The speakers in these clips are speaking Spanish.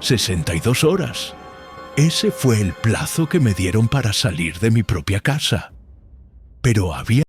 62 horas. Ese fue el plazo que me dieron para salir de mi propia casa. Pero había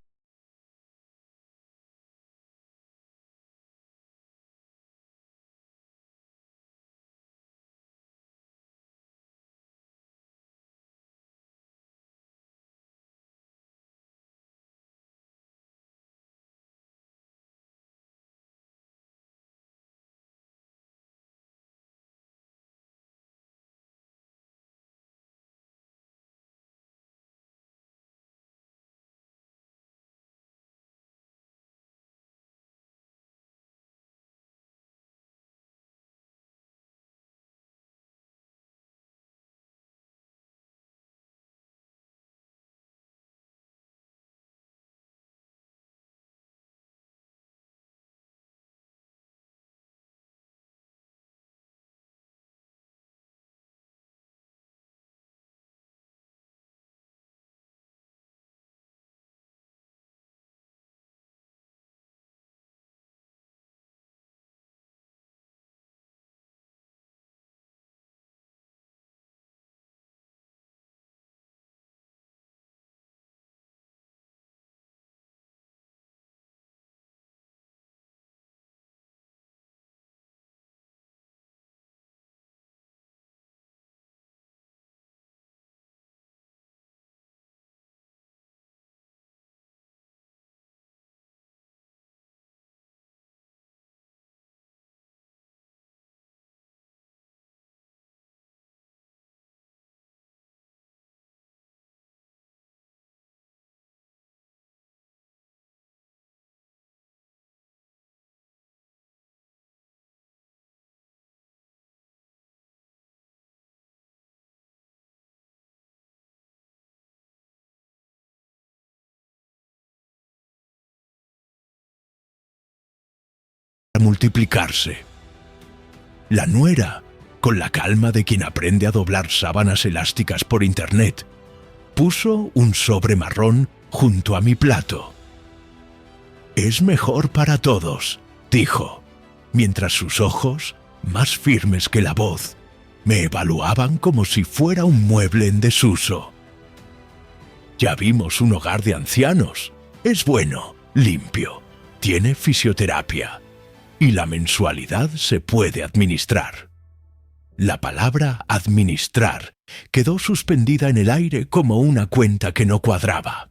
a multiplicarse. La nuera, con la calma de quien aprende a doblar sábanas elásticas por internet, puso un sobre marrón junto a mi plato. «Es mejor para todos», dijo, mientras sus ojos, más firmes que la voz, me evaluaban como si fuera un mueble en desuso. «Ya vimos un hogar de ancianos. Es bueno, limpio, tiene fisioterapia y la mensualidad se puede administrar». La palabra administrar quedó suspendida en el aire como una cuenta que no cuadraba.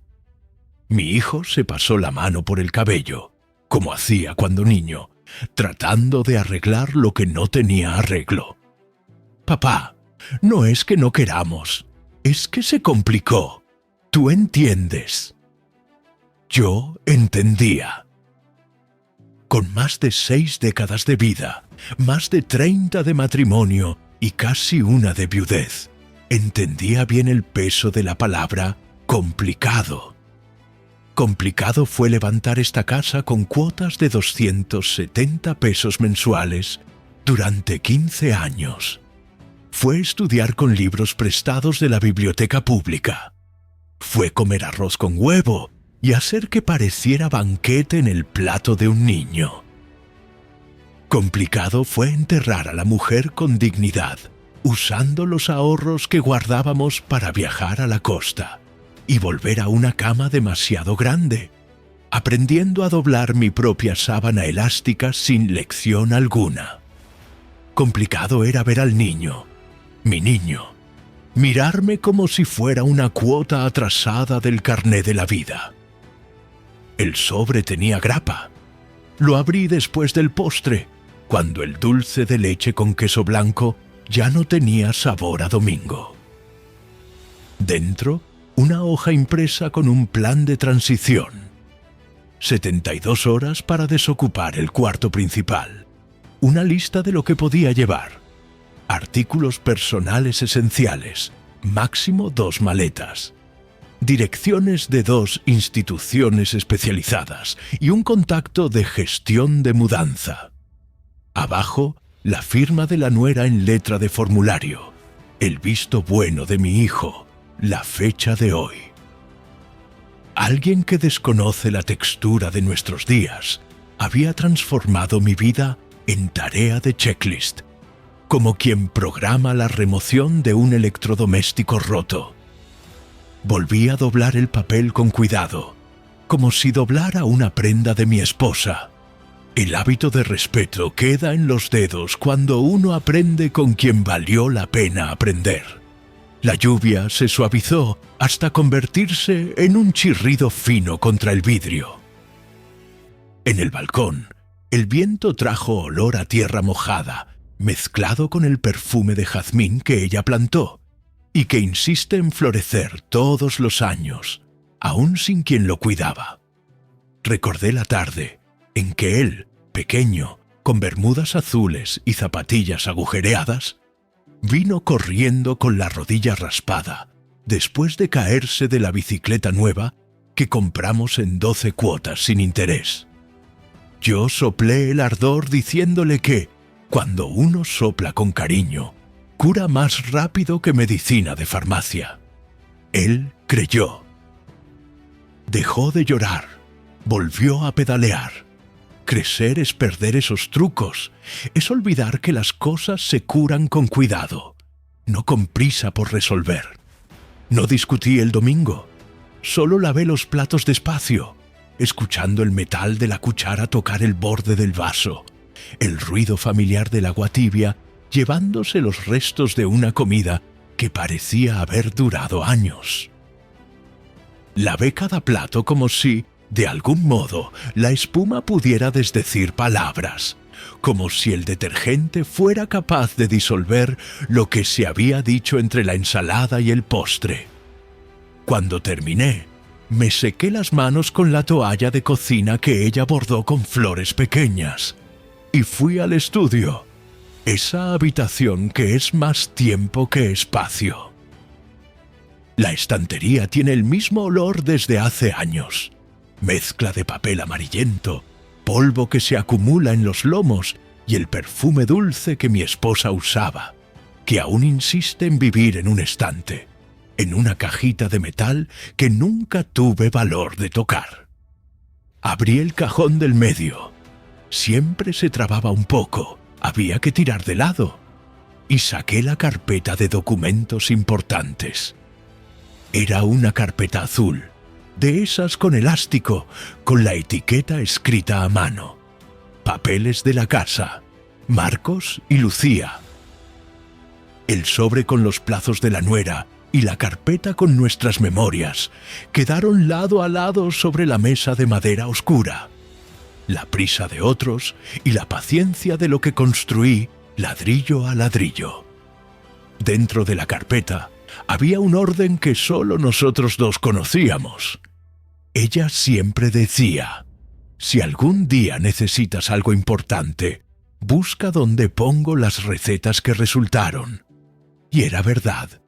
Mi hijo se pasó la mano por el cabello, como hacía cuando niño, tratando de arreglar lo que no tenía arreglo. «Papá, no es que no queramos, es que se complicó. Tú entiendes». Yo entendía. Con más de 6 décadas de vida, más de 30 de matrimonio y casi una de viudez, entendía bien el peso de la palabra complicado. Complicado fue levantar esta casa con cuotas de 270 pesos mensuales durante 15 años. Fue estudiar con libros prestados de la biblioteca pública. Fue comer arroz con huevo y hacer que pareciera banquete en el plato de un niño. Complicado fue enterrar a la mujer con dignidad, usando los ahorros que guardábamos para viajar a la costa y volver a una cama demasiado grande, aprendiendo a doblar mi propia sábana elástica sin lección alguna. Complicado era ver al niño, mi niño, mirarme como si fuera una cuota atrasada del carné de la vida. El sobre tenía grapa. Lo abrí después del postre, cuando el dulce de leche con queso blanco ya no tenía sabor a domingo. Dentro, una hoja impresa con un plan de transición. 72 horas para desocupar el cuarto principal. Una lista de lo que podía llevar. Artículos personales esenciales, máximo 2 maletas. Direcciones de 2 instituciones especializadas y un contacto de gestión de mudanza. Abajo, la firma de la nuera en letra de formulario, el visto bueno de mi hijo, la fecha de hoy. Alguien que desconoce la textura de nuestros días había transformado mi vida en tarea de checklist. como quien programa la remoción de un electrodoméstico roto. Volví a doblar el papel con cuidado, como si doblara una prenda de mi esposa. El hábito de respeto queda en los dedos cuando uno aprende con quien valió la pena aprender. La lluvia se suavizó hasta convertirse en un chirrido fino contra el vidrio. En el balcón, el viento trajo olor a tierra mojada, mezclado con el perfume de jazmín que ella plantó y que insiste en florecer todos los años, aun sin quien lo cuidaba. Recordé la tarde en que él, pequeño, con bermudas azules y zapatillas agujereadas, vino corriendo con la rodilla raspada, después de caerse de la bicicleta nueva que compramos en 12 cuotas sin interés. Yo soplé el ardor diciéndole que, cuando uno sopla con cariño, cura más rápido que medicina de farmacia. Él creyó. Dejó de llorar, volvió a pedalear. Crecer es perder esos trucos, es olvidar que las cosas se curan con cuidado, no con prisa por resolver. No discutí el domingo, solo lavé los platos despacio, escuchando el metal de la cuchara tocar el borde del vaso, el ruido familiar del agua tibia llevándose los restos de una comida que parecía haber durado años. Lavé cada plato como si, de algún modo, la espuma pudiera desdecir palabras, como si el detergente fuera capaz de disolver lo que se había dicho entre la ensalada y el postre. Cuando terminé, me sequé las manos con la toalla de cocina que ella bordó con flores pequeñas y fui al estudio, esa habitación que es más tiempo que espacio. La estantería tiene el mismo olor desde hace años. Mezcla de papel amarillento, polvo que se acumula en los lomos y el perfume dulce que mi esposa usaba, que aún insiste en vivir en un estante, en una cajita de metal que nunca tuve valor de tocar. Abrí el cajón del medio. Siempre se trababa un poco, había que tirar de lado. Y saqué la carpeta de documentos importantes. Era una carpeta azul, de esas con elástico, con la etiqueta escrita a mano. Papeles de la casa, Marcos y Lucía. El sobre con los plazos de la nuera y la carpeta con nuestras memorias quedaron lado a lado sobre la mesa de madera oscura. La prisa de otros y la paciencia de lo que construí ladrillo a ladrillo. Dentro de la carpeta había un orden que solo nosotros dos conocíamos. Ella siempre decía: si algún día necesitas algo importante, busca donde pongo las recetas que resultaron. Y era verdad.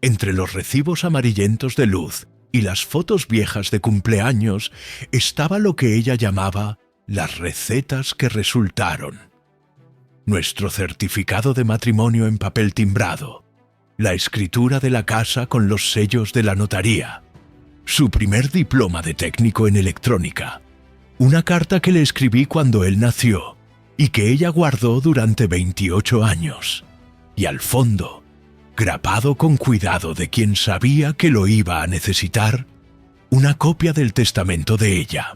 Entre los recibos amarillentos de luz y las fotos viejas de cumpleaños estaba lo que ella llamaba las recetas que resultaron. Nuestro certificado de matrimonio en papel timbrado, la escritura de la casa con los sellos de la notaría, su primer diploma de técnico en electrónica, una carta que le escribí cuando él nació y que ella guardó durante 28 años, y al fondo, grapado con cuidado de quien sabía que lo iba a necesitar, una copia del testamento de ella.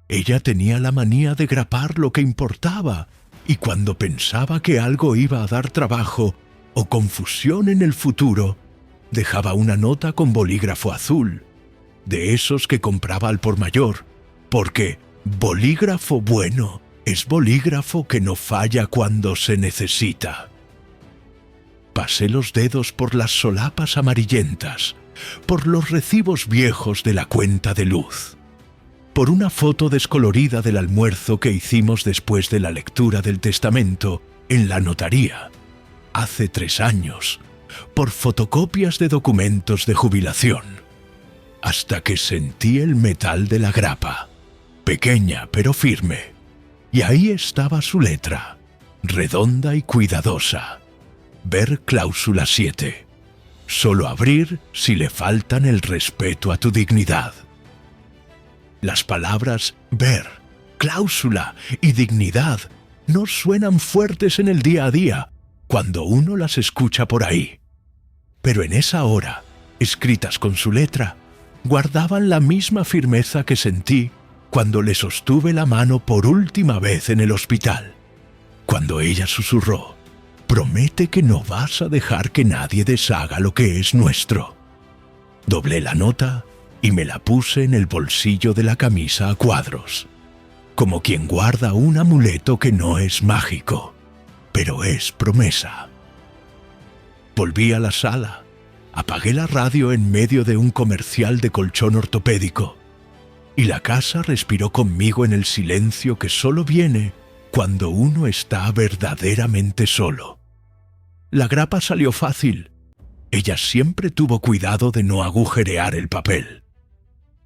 Ella tenía la manía de grapar lo que importaba, y cuando pensaba que algo iba a dar trabajo o confusión en el futuro, dejaba una nota con bolígrafo azul, de esos que compraba al por mayor, porque bolígrafo bueno es bolígrafo que no falla cuando se necesita. Pasé los dedos por las solapas amarillentas, por los recibos viejos de la cuenta de luz, por una foto descolorida del almuerzo que hicimos después de la lectura del testamento en la notaría, hace 3 años, por fotocopias de documentos de jubilación, hasta que sentí el metal de la grapa, pequeña pero firme, y ahí estaba su letra, redonda y cuidadosa. Ver cláusula 7. Solo abrir si le faltan el respeto a tu dignidad. Las palabras ver, cláusula y dignidad no suenan fuertes en el día a día, cuando uno las escucha por ahí. Pero en esa hora, escritas con su letra, guardaban la misma firmeza que sentí cuando le sostuve la mano por última vez en el hospital. Cuando ella susurró: «Promete que no vas a dejar que nadie deshaga lo que es nuestro». Doblé la nota y me la puse en el bolsillo de la camisa a cuadros, como quien guarda un amuleto que no es mágico, pero es promesa. Volví a la sala, apagué la radio en medio de un comercial de colchón ortopédico, y la casa respiró conmigo en el silencio que solo viene cuando uno está verdaderamente solo. La grapa salió fácil. Ella siempre tuvo cuidado de no agujerear el papel.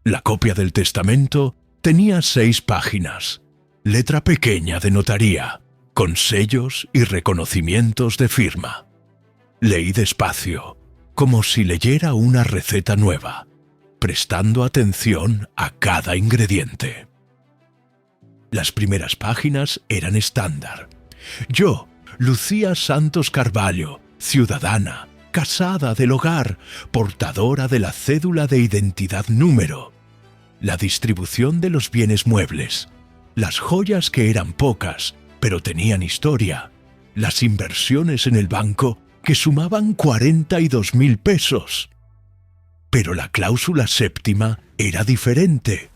La copia del testamento tenía 6 páginas, letra pequeña de notaría, con sellos y reconocimientos de firma. Leí despacio, como si leyera una receta nueva, prestando atención a cada ingrediente. Las primeras páginas eran estándar. Yo, Lucía Santos Carvalho, ciudadana, casada del hogar, portadora de la cédula de identidad número. La distribución de los bienes muebles, las joyas que eran pocas, pero tenían historia, las inversiones en el banco que sumaban 42.000 pesos. Pero la cláusula séptima era diferente.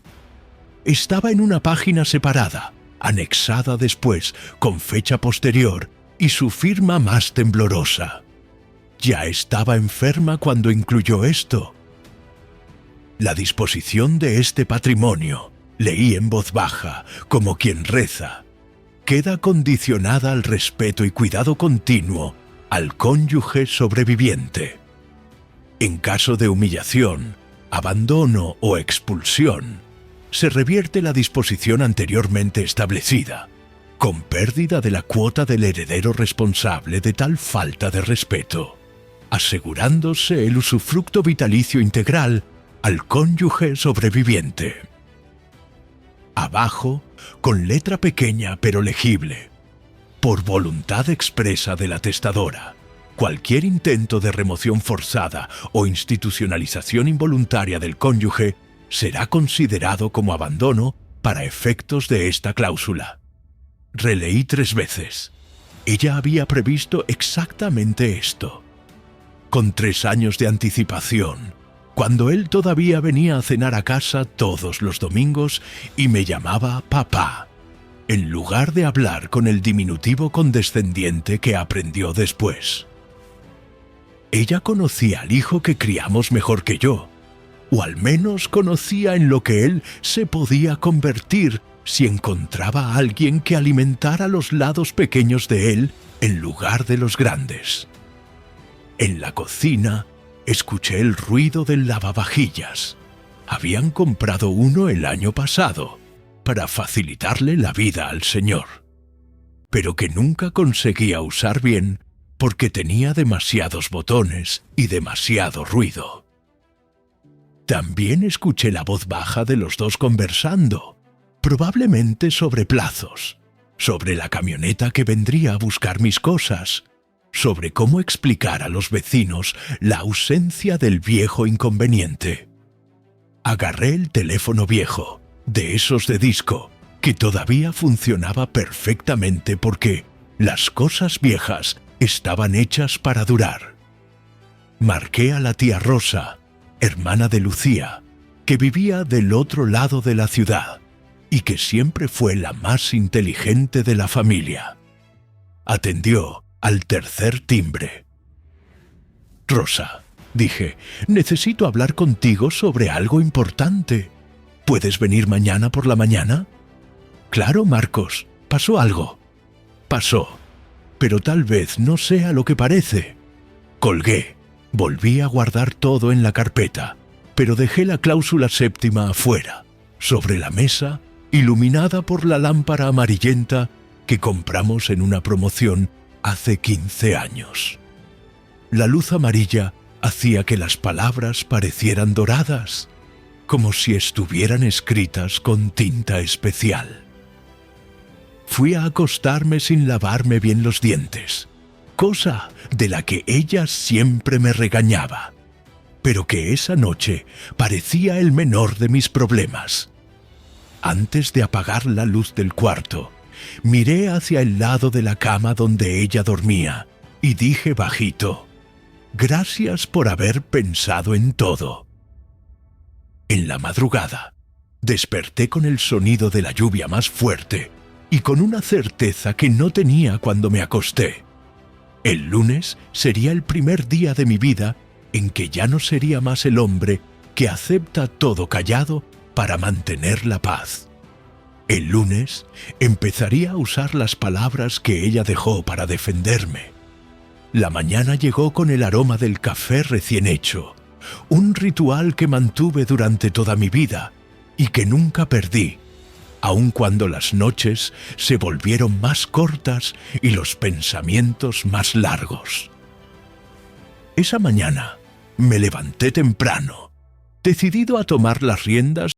Estaba en una página separada, anexada después, con fecha posterior y su firma más temblorosa. Ya estaba enferma cuando incluyó esto. La disposición de este patrimonio, leí en voz baja, como quien reza, queda condicionada al respeto y cuidado continuo al cónyuge sobreviviente. En caso de humillación, abandono o expulsión, se revierte la disposición anteriormente establecida, con pérdida de la cuota del heredero responsable de tal falta de respeto, asegurándose el usufructo vitalicio integral al cónyuge sobreviviente. Abajo, con letra pequeña pero legible, por voluntad expresa de la testadora, cualquier intento de remoción forzada o institucionalización involuntaria del cónyuge será considerado como abandono para efectos de esta cláusula. Releí 3 veces. Ella había previsto exactamente esto. Con 3 años de anticipación, cuando él todavía venía a cenar a casa todos los domingos y me llamaba papá, en lugar de hablar con el diminutivo condescendiente que aprendió después. Ella conocía al hijo que criamos mejor que yo, o al menos conocía en lo que él se podía convertir si encontraba a alguien que alimentara los lados pequeños de él en lugar de los grandes. En la cocina escuché el ruido del lavavajillas. Habían comprado uno el año pasado para facilitarle la vida al señor, pero que nunca conseguía usar bien porque tenía demasiados botones y demasiado ruido. También escuché la voz baja de los dos conversando, probablemente sobre plazos, sobre la camioneta que vendría a buscar mis cosas, sobre cómo explicar a los vecinos la ausencia del viejo inconveniente. Agarré el teléfono viejo, de esos de disco, que todavía funcionaba perfectamente porque las cosas viejas estaban hechas para durar. Marqué a la tía Rosa, hermana de Lucía, que vivía del otro lado de la ciudad y que siempre fue la más inteligente de la familia. Atendió al tercer timbre. «Rosa», dije, «necesito hablar contigo sobre algo importante. ¿Puedes venir mañana por la mañana?» «Claro, Marcos. ¿Pasó algo?» «Pasó, pero tal vez no sea lo que parece». Colgué. Volví a guardar todo en la carpeta, pero dejé la cláusula séptima afuera, sobre la mesa, iluminada por la lámpara amarillenta que compramos en una promoción hace 15 años. La luz amarilla hacía que las palabras parecieran doradas, como si estuvieran escritas con tinta especial. Fui a acostarme sin lavarme bien los dientes, cosa de la que ella siempre me regañaba, pero que esa noche parecía el menor de mis problemas. Antes de apagar la luz del cuarto, miré hacia el lado de la cama donde ella dormía y dije bajito: «Gracias por haber pensado en todo». En la madrugada, desperté con el sonido de la lluvia más fuerte y con una certeza que no tenía cuando me acosté. El lunes sería el primer día de mi vida en que ya no sería más el hombre que acepta todo callado para mantener la paz. El lunes empezaría a usar las palabras que ella dejó para defenderme. La mañana llegó con el aroma del café recién hecho, un ritual que mantuve durante toda mi vida y que nunca perdí, aun cuando las noches se volvieron más cortas y los pensamientos más largos. Esa mañana me levanté temprano, decidido a tomar las riendas.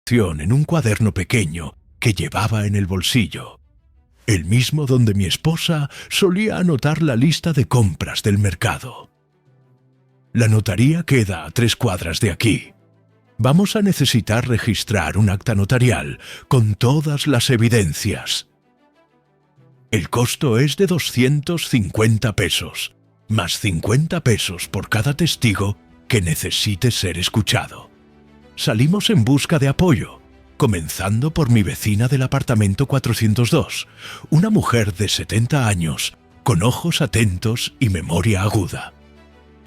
En un cuaderno pequeño que llevaba en el bolsillo, el mismo donde mi esposa solía anotar la lista de compras del mercado. La notaría queda a 3 cuadras de aquí. Vamos a necesitar registrar un acta notarial con todas las evidencias. El costo es de 250 pesos, más 50 pesos por cada testigo que necesite ser escuchado. Salimos en busca de apoyo, comenzando por mi vecina del apartamento 402, una mujer de 70 años, con ojos atentos y memoria aguda.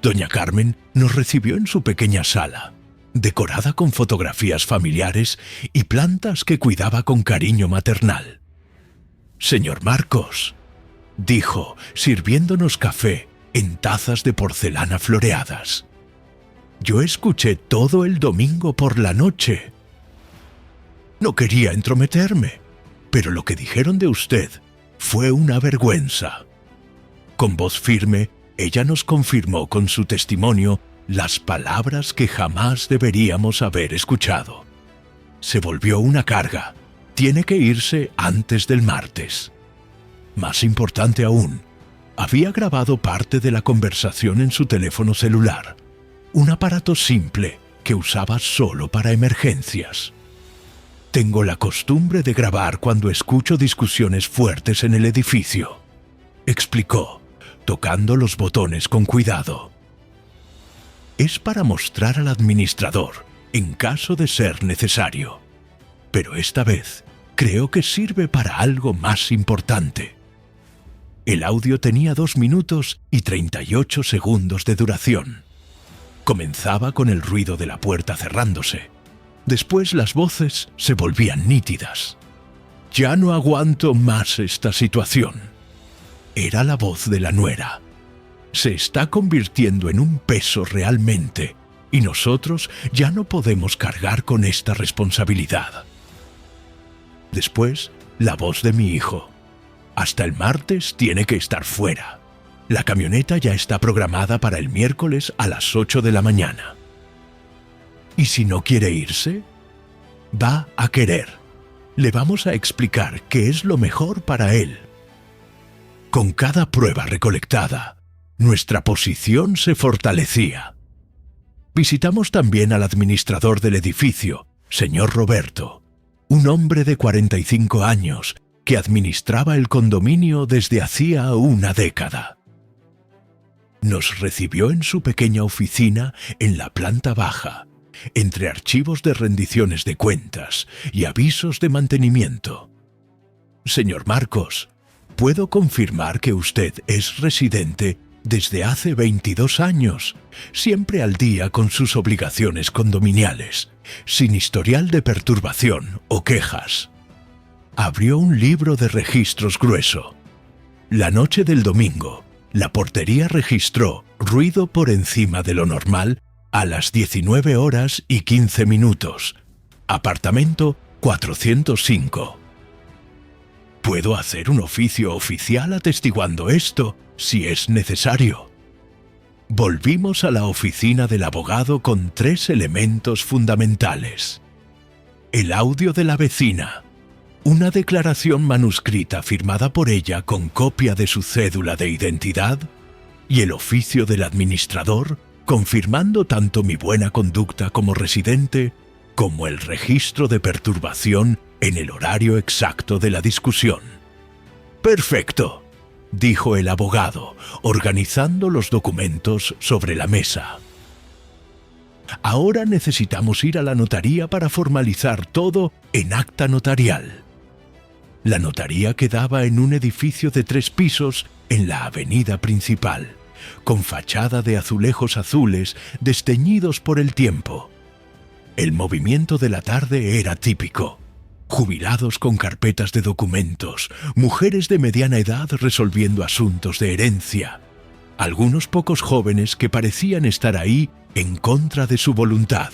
Doña Carmen nos recibió en su pequeña sala, decorada con fotografías familiares y plantas que cuidaba con cariño maternal. «Señor Marcos», dijo, sirviéndonos café en tazas de porcelana floreadas. «Yo escuché todo el domingo por la noche. No quería entrometerme, pero lo que dijeron de usted fue una vergüenza. Con voz firme, ella nos confirmó con su testimonio las palabras que jamás deberíamos haber escuchado. Se volvió una carga. Tiene que irse antes del martes. Más importante aún, había grabado parte de la conversación en su teléfono celular, un aparato simple que usaba solo para emergencias. Tengo la costumbre de grabar cuando escucho discusiones fuertes en el edificio, explicó, tocando los botones con cuidado. Es para mostrar al administrador, en caso de ser necesario. Pero esta vez creo que sirve para algo más importante. El audio tenía 2 minutos y 38 segundos de duración. Comenzaba con el ruido de la puerta cerrándose. Después las voces se volvían nítidas. Ya no aguanto más esta situación. Era la voz de la nuera. Se está convirtiendo en un peso realmente, y nosotros ya no podemos cargar con esta responsabilidad. Después, la voz de mi hijo. Hasta el martes tiene que estar fuera. La camioneta ya está programada para el miércoles a las 8 de la mañana. ¿Y si no quiere irse? Va a querer. Le vamos a explicar qué es lo mejor para él. Con cada prueba recolectada, nuestra posición se fortalecía. Visitamos también al administrador del edificio, señor Roberto, un hombre de 45 años que administraba el condominio desde hacía una década. Nos recibió en su pequeña oficina en la planta baja, entre archivos de rendiciones de cuentas y avisos de mantenimiento. Señor Marcos, puedo confirmar que usted es residente desde hace 22 años, siempre al día con sus obligaciones condominiales, sin historial de perturbación o quejas. Abrió un libro de registros grueso. La noche del domingo, la portería registró ruido por encima de lo normal a las 19 horas y 15 minutos. Apartamento 405. Puedo hacer un oficio oficial atestiguando esto, si es necesario. Volvimos a la oficina del abogado con 3 elementos fundamentales. El audio de la vecina, una declaración manuscrita firmada por ella con copia de su cédula de identidad y el oficio del administrador confirmando tanto mi buena conducta como residente como el registro de perturbación en el horario exacto de la discusión. «Perfecto», dijo el abogado, organizando los documentos sobre la mesa. «Ahora necesitamos ir a la notaría para formalizar todo en acta notarial». La notaría quedaba en un edificio de 3 pisos en la avenida principal, con fachada de azulejos azules desteñidos por el tiempo. El movimiento de la tarde era típico. Jubilados con carpetas de documentos, mujeres de mediana edad resolviendo asuntos de herencia, algunos pocos jóvenes que parecían estar ahí en contra de su voluntad.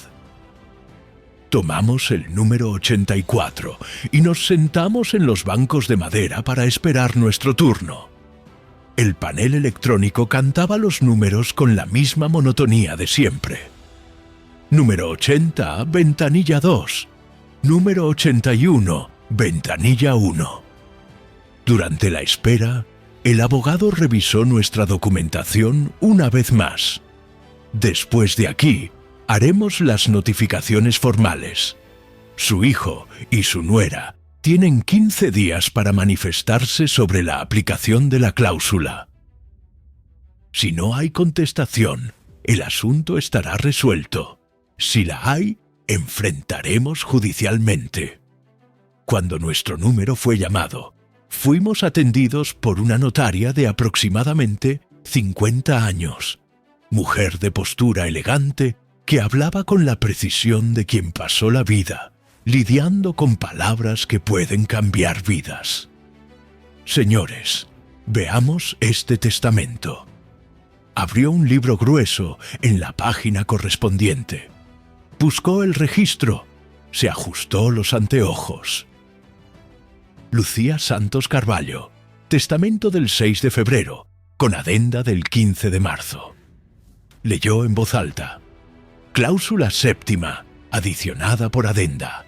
Tomamos el número 84 y nos sentamos en los bancos de madera para esperar nuestro turno. El panel electrónico cantaba los números con la misma monotonía de siempre. Número 80, ventanilla 2. Número 81, ventanilla 1. Durante la espera, el abogado revisó nuestra documentación una vez más. Después de aquí, haremos las notificaciones formales. Su hijo y su nuera tienen 15 días para manifestarse sobre la aplicación de la cláusula. Si no hay contestación, el asunto estará resuelto. Si la hay, enfrentaremos judicialmente. Cuando nuestro número fue llamado, fuimos atendidos por una notaria de aproximadamente 50 años, mujer de postura elegante que hablaba con la precisión de quien pasó la vida, lidiando con palabras que pueden cambiar vidas. Señores, veamos este testamento. Abrió un libro grueso en la página correspondiente. Buscó el registro, se ajustó los anteojos. Lucía Santos Carvalho, testamento del 6 de febrero, con adenda del 15 de marzo. Leyó en voz alta: Cláusula séptima, adicionada por adenda.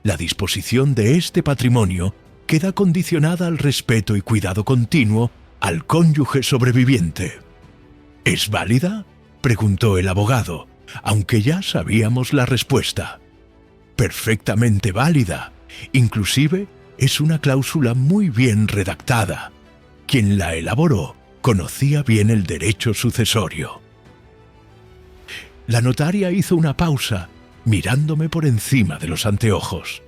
La disposición de este patrimonio queda condicionada al respeto y cuidado continuo al cónyuge sobreviviente. ¿Es válida?, preguntó el abogado, aunque ya sabíamos la respuesta. Perfectamente válida. Inclusive es una cláusula muy bien redactada. Quien la elaboró conocía bien el derecho sucesorio. La notaria hizo una pausa, mirándome por encima de los anteojos.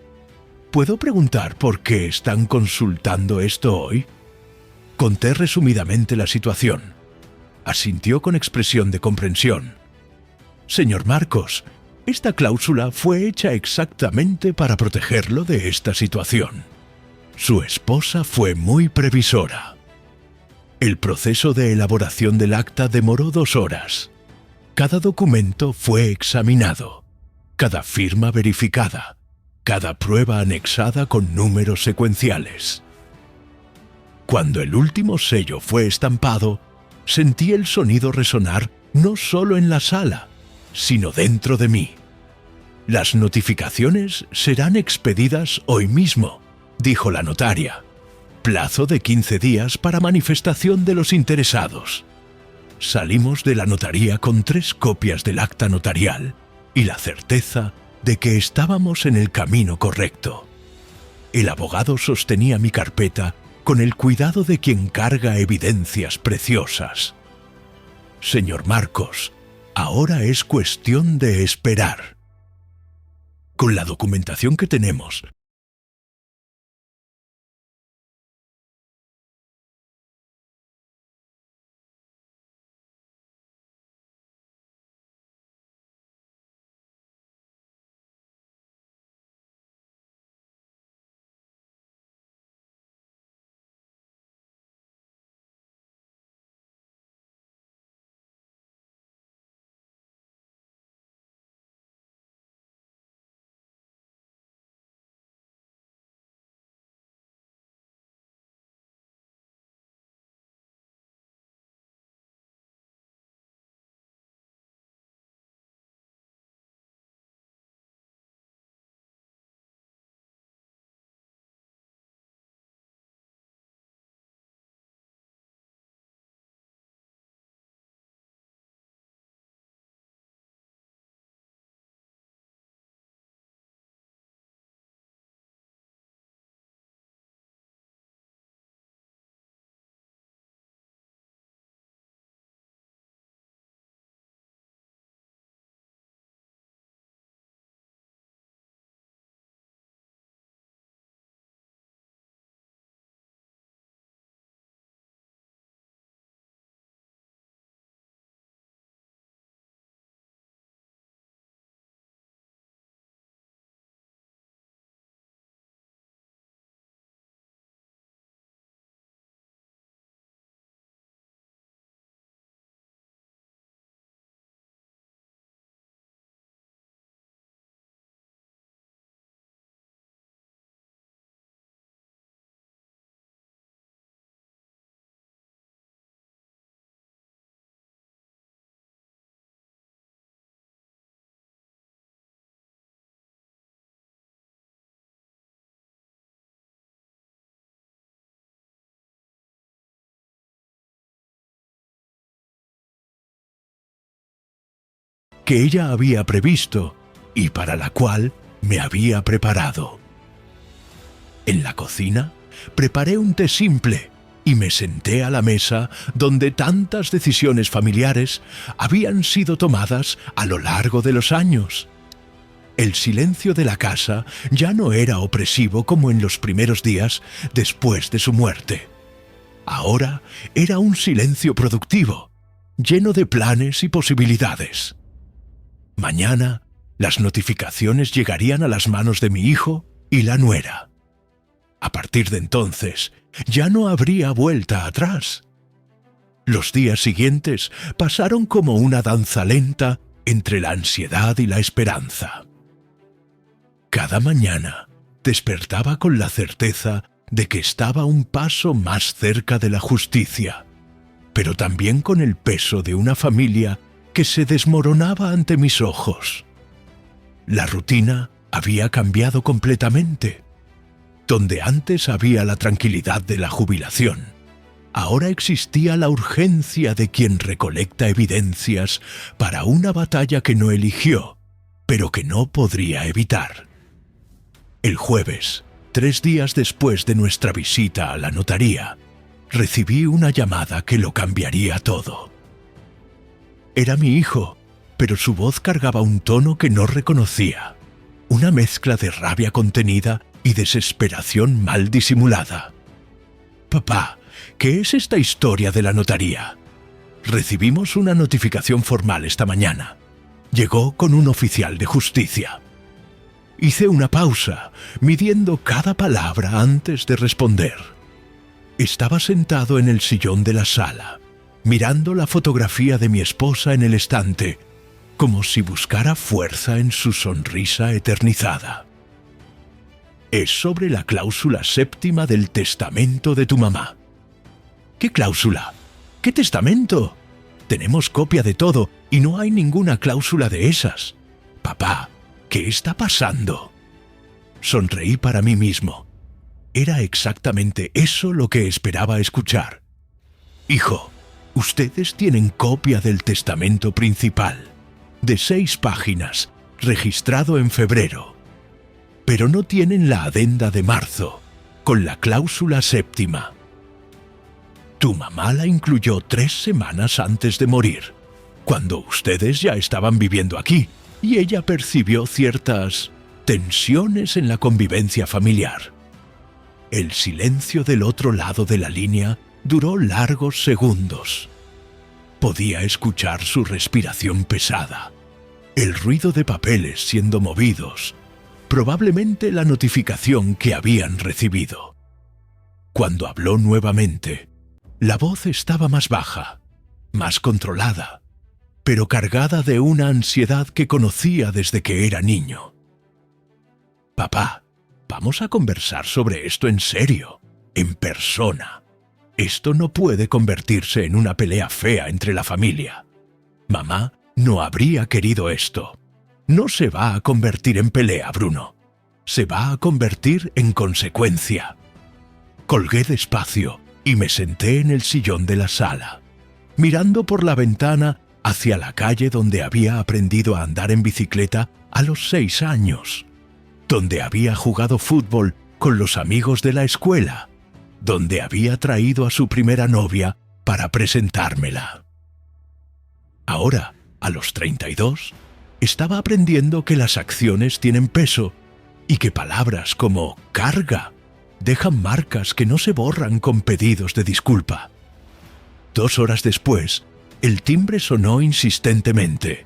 ¿Puedo preguntar por qué están consultando esto hoy? Conté resumidamente la situación. Asintió con expresión de comprensión. Señor Marcos, esta cláusula fue hecha exactamente para protegerlo de esta situación. Su esposa fue muy previsora. El proceso de elaboración del acta demoró 2 horas. Cada documento fue examinado, cada firma verificada, cada prueba anexada con números secuenciales. Cuando el último sello fue estampado, sentí el sonido resonar no solo en la sala, sino dentro de mí. Las notificaciones serán expedidas hoy mismo, dijo la notaria. Plazo de 15 días para manifestación de los interesados. Salimos de la notaría con 3 copias del acta notarial y la certeza de que estábamos en el camino correcto. El abogado sostenía mi carpeta con el cuidado de quien carga evidencias preciosas. Señor Marcos, ahora es cuestión de esperar. Con la documentación que tenemos, que ella había previsto y para la cual me había preparado. En la cocina preparé un té simple y me senté a la mesa donde tantas decisiones familiares habían sido tomadas a lo largo de los años. El silencio de la casa ya no era opresivo como en los primeros días después de su muerte. Ahora era un silencio productivo, lleno de planes y posibilidades. Mañana, las notificaciones llegarían a las manos de mi hijo y la nuera. A partir de entonces, ya no habría vuelta atrás. Los días siguientes pasaron como una danza lenta entre la ansiedad y la esperanza. Cada mañana despertaba con la certeza de que estaba un paso más cerca de la justicia. pero también con el peso de una familia que se desmoronaba ante mis ojos. La rutina había cambiado completamente. Donde antes había la tranquilidad de la jubilación, ahora existía la urgencia de quien recolecta evidencias para una batalla que no eligió, pero que no podría evitar. El jueves, 3 días después de nuestra visita a la notaría, recibí una llamada que lo cambiaría todo. Era mi hijo, pero su voz cargaba un tono que no reconocía, una mezcla de rabia contenida y desesperación mal disimulada. «Papá, ¿qué es esta historia de la notaría? Recibimos una notificación formal esta mañana. Llegó con un oficial de justicia». Hice una pausa, midiendo cada palabra antes de responder. Estaba sentado en el sillón de la sala, mirando la fotografía de mi esposa en el estante, como si buscara fuerza en su sonrisa eternizada. Es sobre la cláusula séptima del testamento de tu mamá. ¿Qué cláusula? ¿Qué testamento? Tenemos copia de todo y no hay ninguna cláusula de esas. Papá, ¿qué está pasando? Sonreí para mí mismo. Era exactamente eso lo que esperaba escuchar. Hijo, ustedes tienen copia del testamento principal, de 6 páginas, registrado en febrero. Pero no tienen la adenda de marzo, con la cláusula séptima. Tu mamá la incluyó 3 semanas antes de morir, cuando ustedes ya estaban viviendo aquí, y ella percibió ciertas tensiones en la convivencia familiar. El silencio del otro lado de la línea duró largos segundos. Podía escuchar su respiración pesada, el ruido de papeles siendo movidos, probablemente la notificación que habían recibido. Cuando habló nuevamente, la voz estaba más baja, más controlada, pero cargada de una ansiedad que conocía desde que era niño. Papá, vamos a conversar sobre esto en serio, en persona. Esto no puede convertirse en una pelea fea entre la familia. Mamá no habría querido esto. No se va a convertir en pelea, Bruno. Se va a convertir en consecuencia. Colgué despacio y me senté en el sillón de la sala, mirando por la ventana hacia la calle donde había aprendido a andar en bicicleta a los 6 años, donde había jugado fútbol con los amigos de la escuela, donde había traído a su primera novia para presentármela. Ahora, a los 32, estaba aprendiendo que las acciones tienen peso y que palabras como carga dejan marcas que no se borran con pedidos de disculpa. 2 horas después, el timbre sonó insistentemente.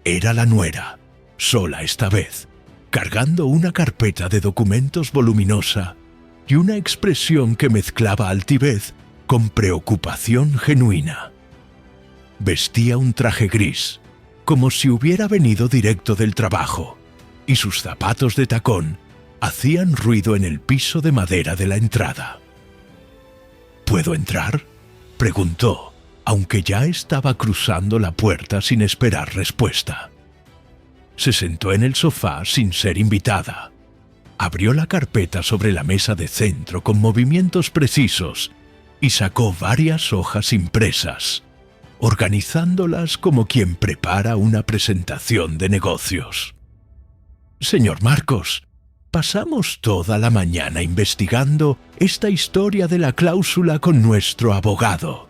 Era la nuera, sola esta vez, cargando una carpeta de documentos voluminosa y una expresión que mezclaba altivez con preocupación genuina. Vestía un traje gris, como si hubiera venido directo del trabajo, y sus zapatos de tacón hacían ruido en el piso de madera de la entrada. ¿Puedo entrar?, preguntó, aunque ya estaba cruzando la puerta sin esperar respuesta. Se sentó en el sofá sin ser invitada. Abrió la carpeta sobre la mesa de centro con movimientos precisos y sacó varias hojas impresas, organizándolas como quien prepara una presentación de negocios. Señor Marcos, pasamos toda la mañana investigando esta historia de la cláusula con nuestro abogado,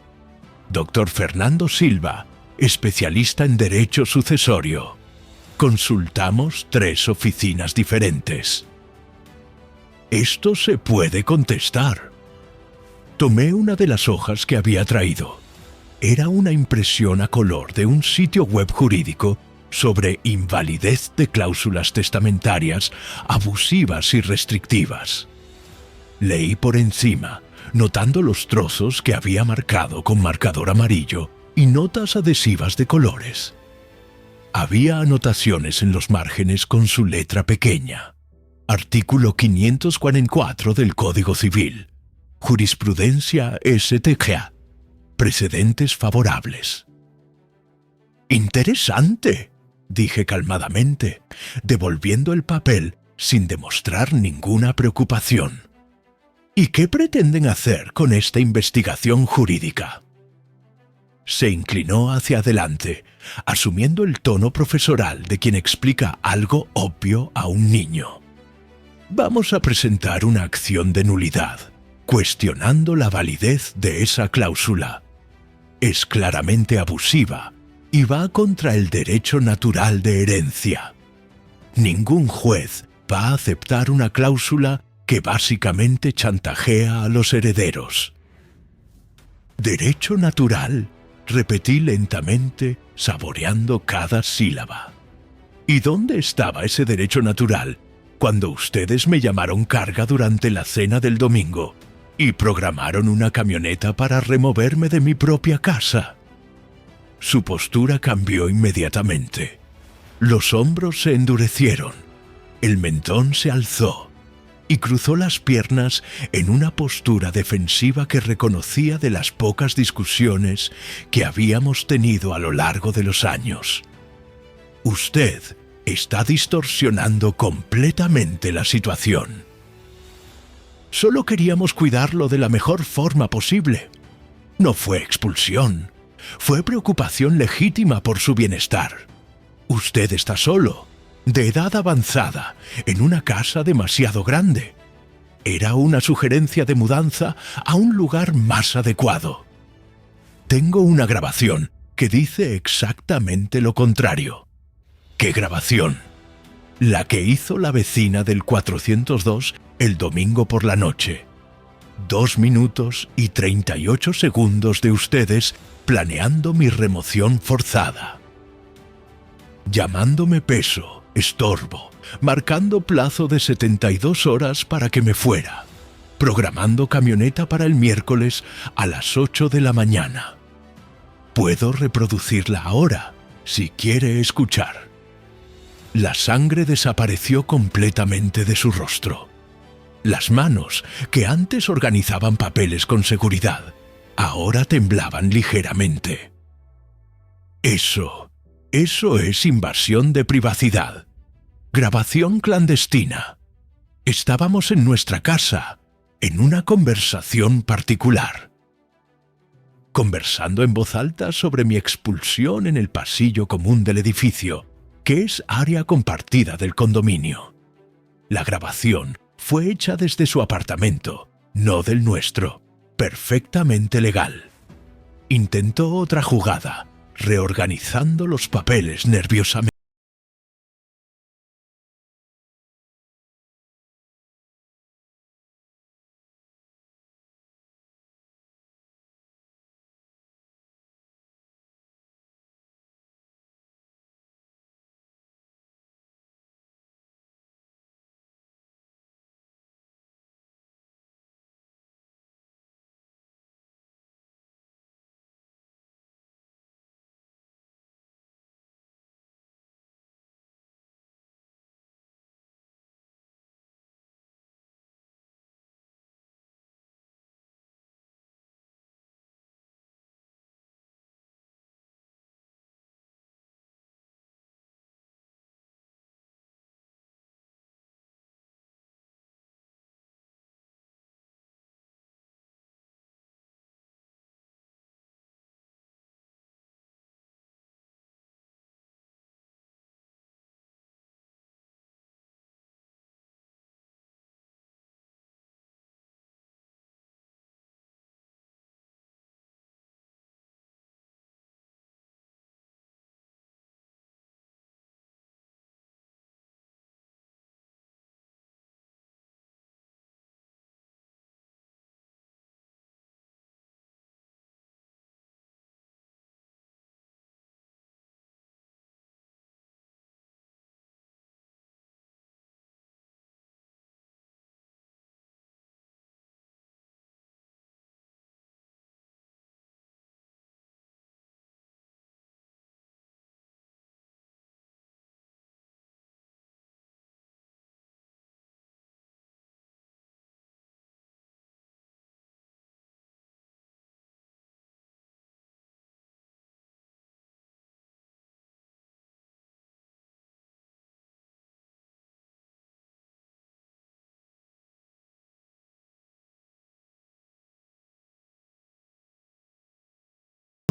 Dr. Fernando Silva, especialista en derecho sucesorio. Consultamos 3 oficinas diferentes. Esto se puede contestar. Tomé una de las hojas que había traído. Era una impresión a color de un sitio web jurídico sobre invalidez de cláusulas testamentarias abusivas y restrictivas. Leí por encima, notando los trozos que había marcado con marcador amarillo y notas adhesivas de colores. Había anotaciones en los márgenes con su letra pequeña. Artículo 544 del Código Civil. Jurisprudencia STG. precedentes favorables. Interesante, dije calmadamente, devolviendo el papel sin demostrar ninguna preocupación. ¿Y qué pretenden hacer con esta investigación jurídica? Se inclinó hacia adelante, asumiendo el tono profesoral de quien explica algo obvio a un niño. Vamos a presentar una acción de nulidad, cuestionando la validez de esa cláusula. Es claramente abusiva y va contra el derecho natural de herencia. Ningún juez va a aceptar una cláusula que básicamente chantajea a los herederos. Derecho natural, repetí lentamente, saboreando cada sílaba. ¿Y dónde estaba ese derecho natural cuando ustedes me llamaron carga durante la cena del domingo y programaron una camioneta para removerme de mi propia casa? Su postura cambió inmediatamente. Los hombros se endurecieron, el mentón se alzó y cruzó las piernas en una postura defensiva que reconocía de las pocas discusiones que habíamos tenido a lo largo de los años. Usted está distorsionando completamente la situación. Solo queríamos cuidarlo de la mejor forma posible. No fue expulsión, fue preocupación legítima por su bienestar. Usted está solo, de edad avanzada, en una casa demasiado grande. Era una sugerencia de mudanza a un lugar más adecuado. Tengo una grabación que dice exactamente lo contrario. ¿Qué grabación? La que hizo la vecina del 402 el domingo por la noche. 2 minutos y 38 segundos de ustedes planeando mi remoción forzada. Llamándome peso, estorbo, marcando plazo de 72 horas para que me fuera, programando camioneta para el miércoles a las 8 de la mañana. Puedo reproducirla ahora, si quiere escuchar. La sangre desapareció completamente de su rostro. Las manos, que antes organizaban papeles con seguridad, ahora temblaban ligeramente. Eso es invasión de privacidad. Grabación clandestina. Estábamos en nuestra casa, en una conversación particular. Conversando en voz alta sobre mi expulsión en el pasillo común del edificio, que es área compartida del condominio. La grabación fue hecha desde su apartamento, no del nuestro, perfectamente legal. Intentó otra jugada, reorganizando los papeles nerviosamente.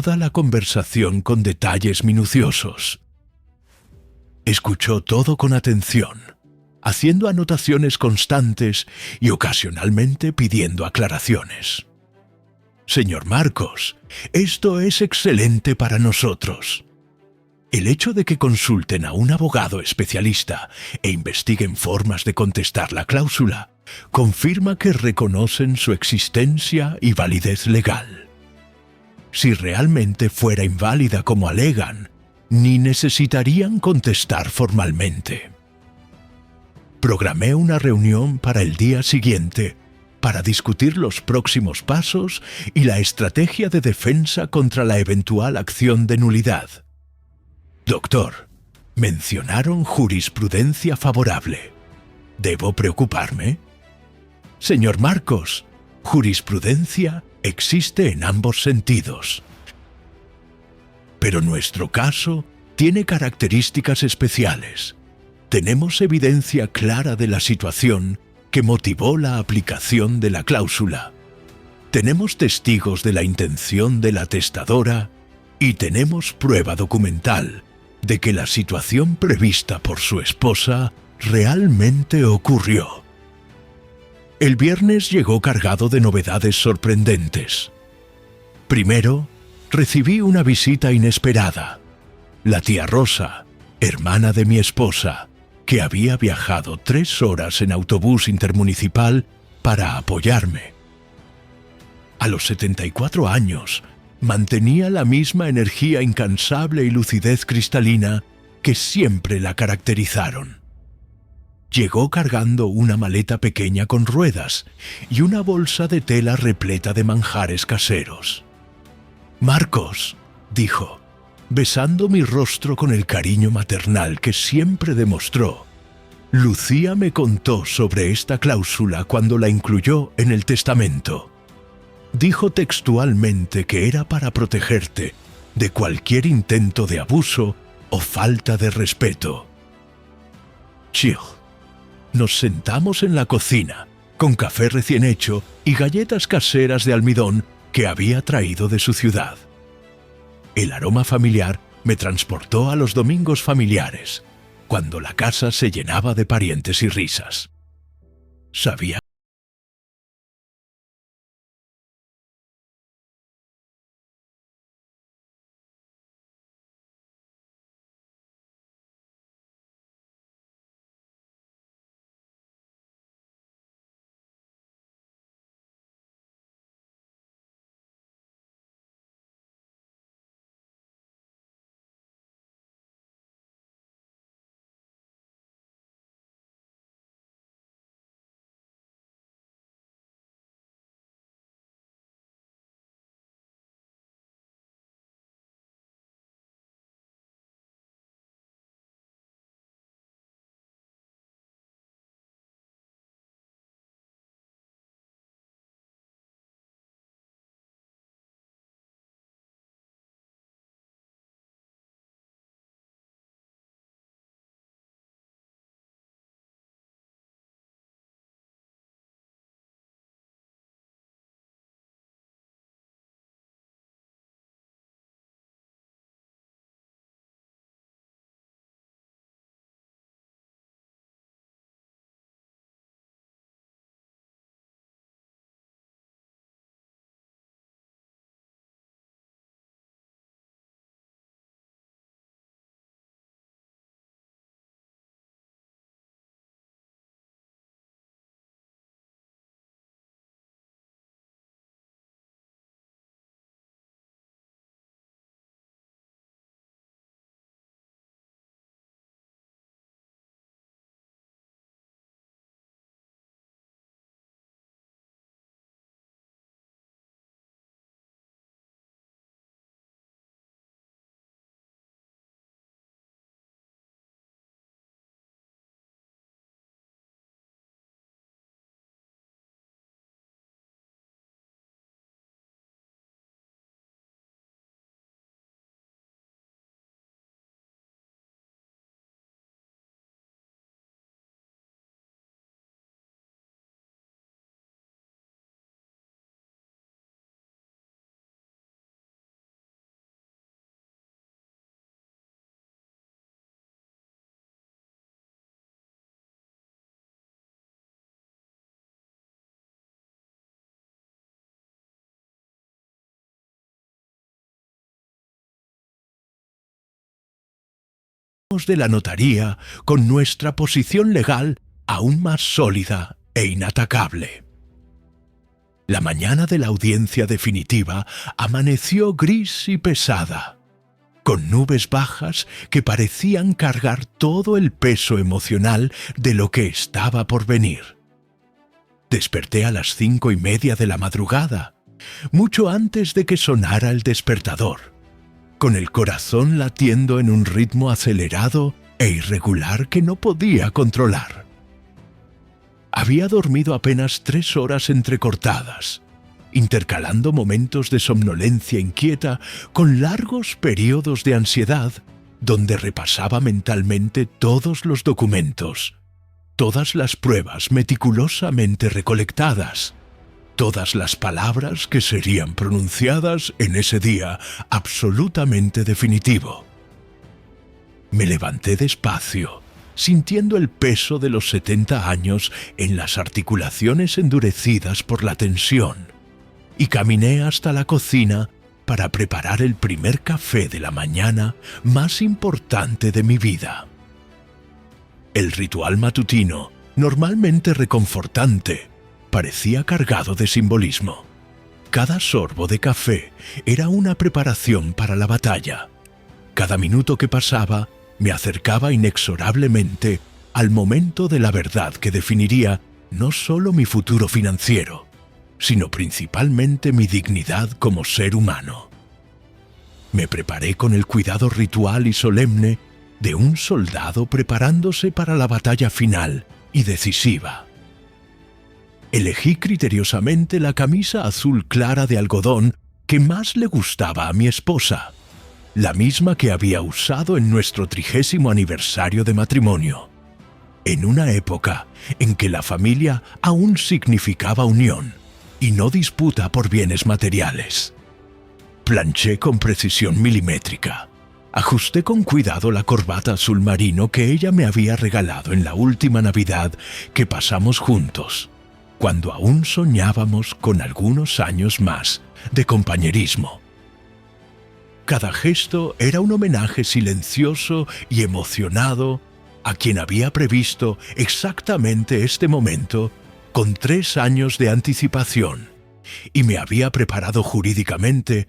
toda la conversación con detalles minuciosos. Escuchó todo con atención, haciendo anotaciones constantes y ocasionalmente pidiendo aclaraciones. Señor Marcos, esto es excelente para nosotros. El hecho de que consulten a un abogado especialista e investiguen formas de contestar la cláusula confirma que reconocen su existencia y validez legal. Si realmente fuera inválida como alegan, ni necesitarían contestar formalmente. Programé una reunión para el día siguiente para discutir los próximos pasos y la estrategia de defensa contra la eventual acción de nulidad. Doctor, mencionaron jurisprudencia favorable. ¿Debo preocuparme? Señor Marcos, jurisprudencia existe en ambos sentidos. Pero nuestro caso tiene características especiales. Tenemos evidencia clara de la situación que motivó la aplicación de la cláusula. Tenemos testigos de la intención de la testadora y tenemos prueba documental de que la situación prevista por su esposa realmente ocurrió. El viernes llegó cargado de novedades sorprendentes. Primero, recibí una visita inesperada. La tía Rosa, hermana de mi esposa, que había viajado 3 horas en autobús intermunicipal para apoyarme. A los 74 años, mantenía la misma energía incansable y lucidez cristalina que siempre la caracterizaron. Llegó cargando una maleta pequeña con ruedas y una bolsa de tela repleta de manjares caseros. «Marcos», dijo, besando mi rostro con el cariño maternal que siempre demostró, «Lucía me contó sobre esta cláusula cuando la incluyó en el testamento. Dijo textualmente que era para protegerte de cualquier intento de abuso o falta de respeto». Chill. Nos sentamos en la cocina, con café recién hecho y galletas caseras de almidón que había traído de su ciudad. El aroma familiar me transportó a los domingos familiares, cuando la casa se llenaba de parientes y risas. Sabía de la notaría con nuestra posición legal aún más sólida e inatacable. La mañana de la audiencia definitiva amaneció gris y pesada, con nubes bajas que parecían cargar todo el peso emocional de lo que estaba por venir. Desperté a las 5:30 de la madrugada, mucho antes de que sonara el despertador, con el corazón latiendo en un ritmo acelerado e irregular que no podía controlar. Había dormido apenas 3 horas entrecortadas, intercalando momentos de somnolencia inquieta con largos periodos de ansiedad, donde repasaba mentalmente todos los documentos, todas las pruebas meticulosamente recolectadas, todas las palabras que serían pronunciadas en ese día absolutamente definitivo. Me levanté despacio, sintiendo el peso de los 70 años en las articulaciones endurecidas por la tensión, y caminé hasta la cocina para preparar el primer café de la mañana más importante de mi vida. El ritual matutino, normalmente reconfortante, parecía cargado de simbolismo. Cada sorbo de café era una preparación para la batalla. Cada minuto que pasaba me acercaba inexorablemente al momento de la verdad que definiría no solo mi futuro financiero, sino principalmente mi dignidad como ser humano. Me preparé con el cuidado ritual y solemne de un soldado preparándose para la batalla final y decisiva. Elegí criteriosamente la camisa azul clara de algodón que más le gustaba a mi esposa, la misma que había usado en nuestro 30º aniversario de matrimonio, en una época en que la familia aún significaba unión y no disputa por bienes materiales. Planché con precisión milimétrica. Ajusté con cuidado la corbata azul marino que ella me había regalado en la última Navidad que pasamos juntos, cuando aún soñábamos con algunos años más de compañerismo. Cada gesto era un homenaje silencioso y emocionado a quien había previsto exactamente este momento con 3 años de anticipación y me había preparado jurídicamente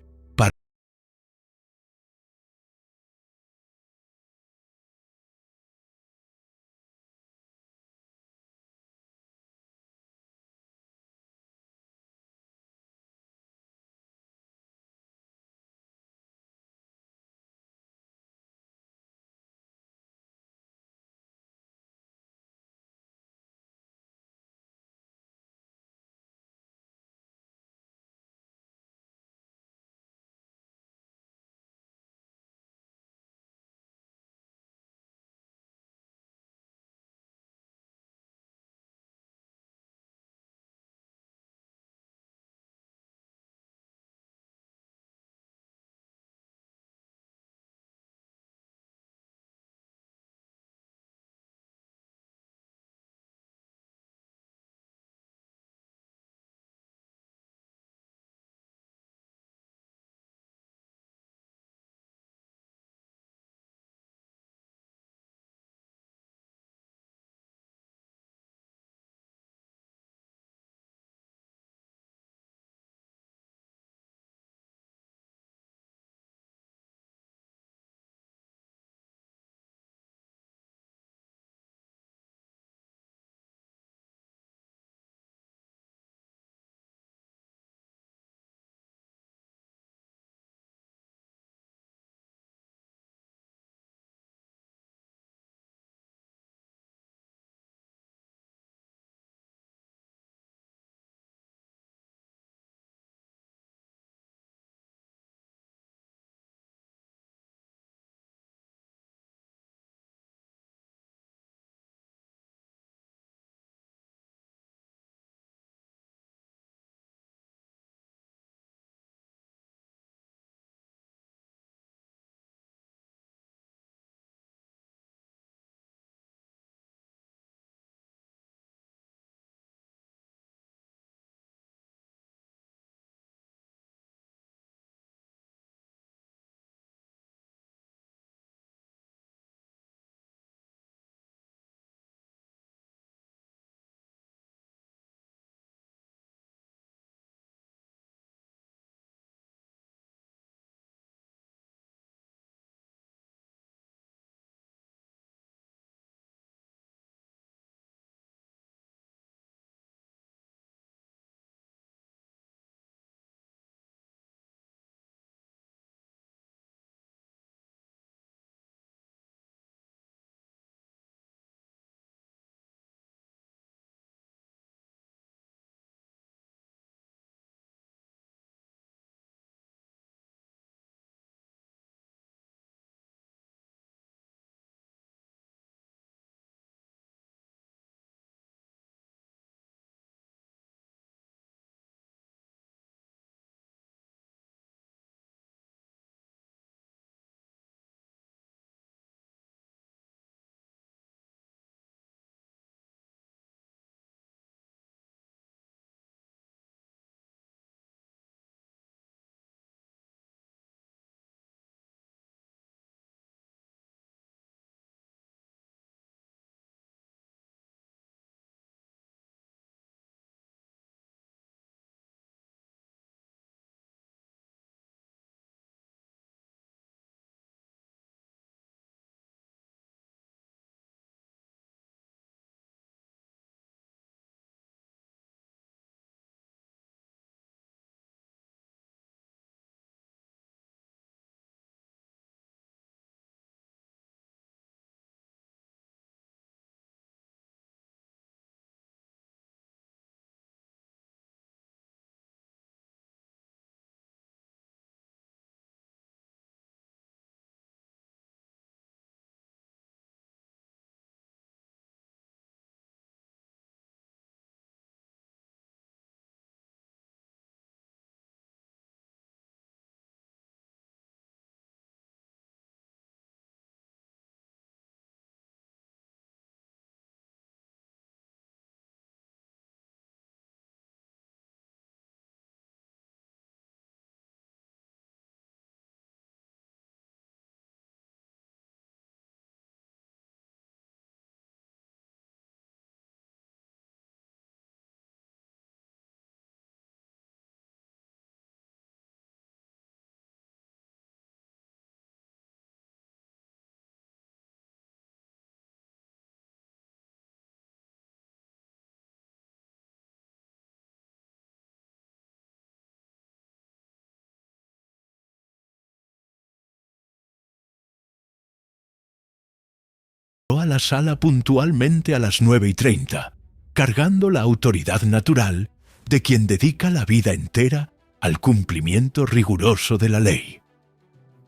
a la sala puntualmente a las 9:30, cargando la autoridad natural de quien dedica la vida entera al cumplimiento riguroso de la ley.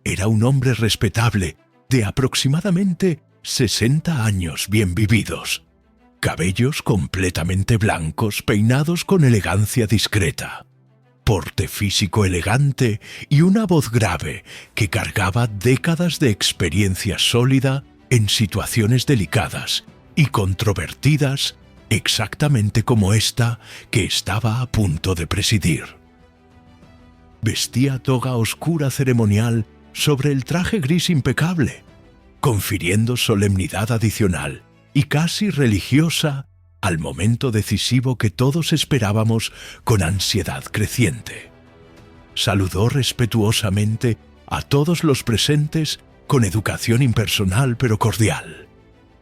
Era un hombre respetable, de aproximadamente 60 años bien vividos, cabellos completamente blancos peinados con elegancia discreta, porte físico elegante y una voz grave que cargaba décadas de experiencia sólida en situaciones delicadas y controvertidas, exactamente como esta que estaba a punto de presidir. Vestía toga oscura ceremonial sobre el traje gris impecable, confiriendo solemnidad adicional y casi religiosa al momento decisivo que todos esperábamos con ansiedad creciente. Saludó respetuosamente a todos los presentes con educación impersonal pero cordial,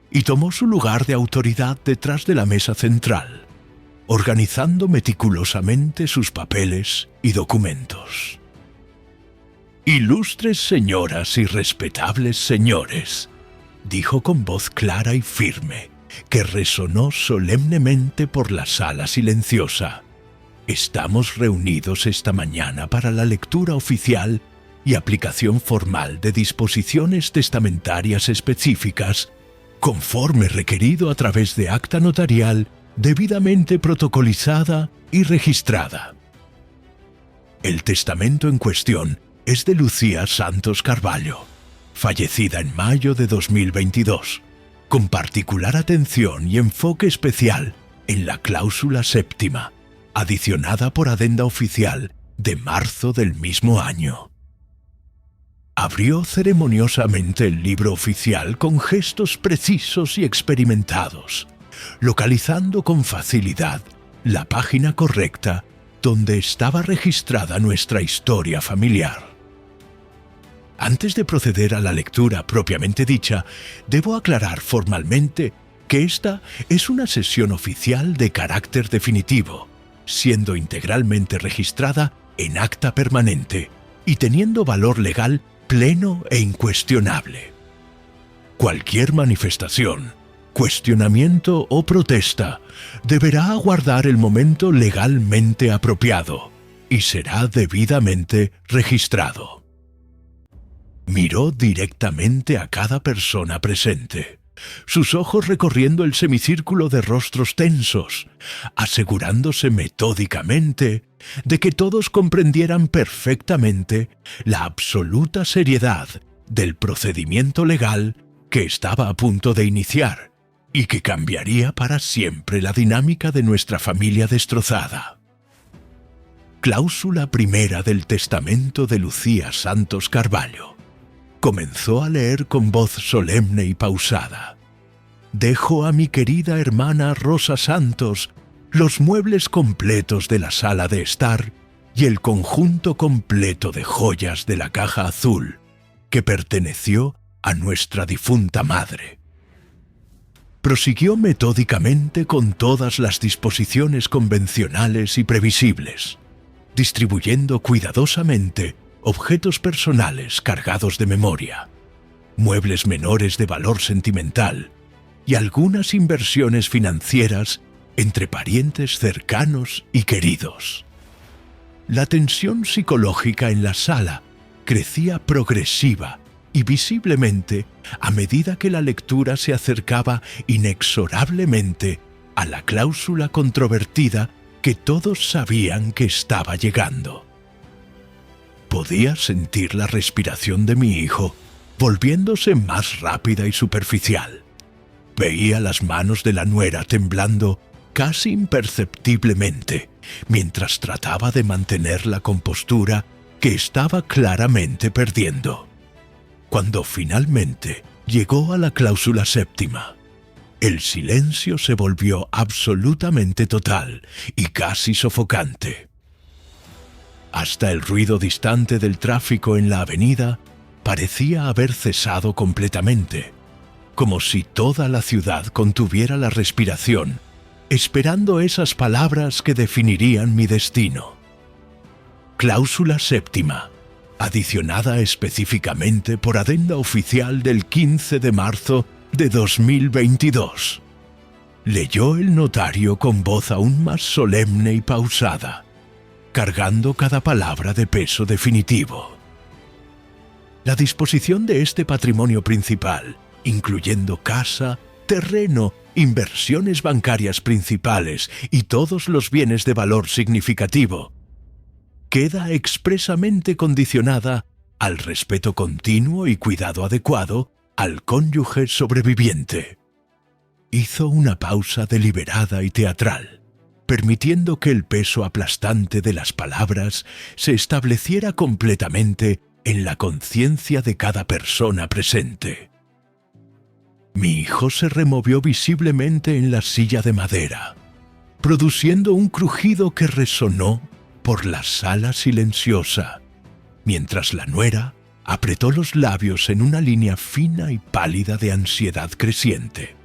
y tomó su lugar de autoridad detrás de la mesa central, organizando meticulosamente sus papeles y documentos. «Ilustres señoras y respetables señores», dijo con voz clara y firme, que resonó solemnemente por la sala silenciosa. «Estamos reunidos esta mañana para la lectura oficial y aplicación formal de disposiciones testamentarias específicas, conforme requerido a través de acta notarial debidamente protocolizada y registrada. El testamento en cuestión es de Lucía Santos Carvalho, fallecida en mayo de 2022, con particular atención y enfoque especial en la cláusula séptima, adicionada por adenda oficial de marzo del mismo año». Abrió ceremoniosamente el libro oficial con gestos precisos y experimentados, localizando con facilidad la página correcta donde estaba registrada nuestra historia familiar. Antes de proceder a la lectura propiamente dicha, debo aclarar formalmente que esta es una sesión oficial de carácter definitivo, siendo integralmente registrada en acta permanente y teniendo valor legal pleno e incuestionable. Cualquier manifestación, cuestionamiento o protesta deberá aguardar el momento legalmente apropiado y será debidamente registrado. Miró directamente a cada persona presente, sus ojos recorriendo el semicírculo de rostros tensos, asegurándose metódicamente de que todos comprendieran perfectamente la absoluta seriedad del procedimiento legal que estaba a punto de iniciar y que cambiaría para siempre la dinámica de nuestra familia destrozada. Cláusula primera del testamento de Lucía Santos Carvalho. Comenzó a leer con voz solemne y pausada. «Dejo a mi querida hermana Rosa Santos los muebles completos de la sala de estar y el conjunto completo de joyas de la caja azul que perteneció a nuestra difunta madre». Prosiguió metódicamente con todas las disposiciones convencionales y previsibles, distribuyendo cuidadosamente objetos personales cargados de memoria, muebles menores de valor sentimental y algunas inversiones financieras entre parientes cercanos y queridos. La tensión psicológica en la sala crecía progresiva y visiblemente a medida que la lectura se acercaba inexorablemente a la cláusula controvertida que todos sabían que estaba llegando. Podía sentir la respiración de mi hijo volviéndose más rápida y superficial. Veía las manos de la nuera temblando casi imperceptiblemente mientras trataba de mantener la compostura que estaba claramente perdiendo. Cuando finalmente llegó a la cláusula séptima, el silencio se volvió absolutamente total y casi sofocante. Hasta el ruido distante del tráfico en la avenida parecía haber cesado completamente, como si toda la ciudad contuviera la respiración, esperando esas palabras que definirían mi destino. Cláusula séptima, adicionada específicamente por adenda oficial del 15 de marzo de 2022. Leyó el notario con voz aún más solemne y pausada, cargando cada palabra de peso definitivo. La disposición de este patrimonio principal, incluyendo casa, terreno, inversiones bancarias principales y todos los bienes de valor significativo, queda expresamente condicionada al respeto continuo y cuidado adecuado al cónyuge sobreviviente. Hizo una pausa deliberada y teatral, permitiendo que el peso aplastante de las palabras se estableciera completamente en la conciencia de cada persona presente. Mi hijo se removió visiblemente en la silla de madera, produciendo un crujido que resonó por la sala silenciosa, mientras la nuera apretó los labios en una línea fina y pálida de ansiedad creciente.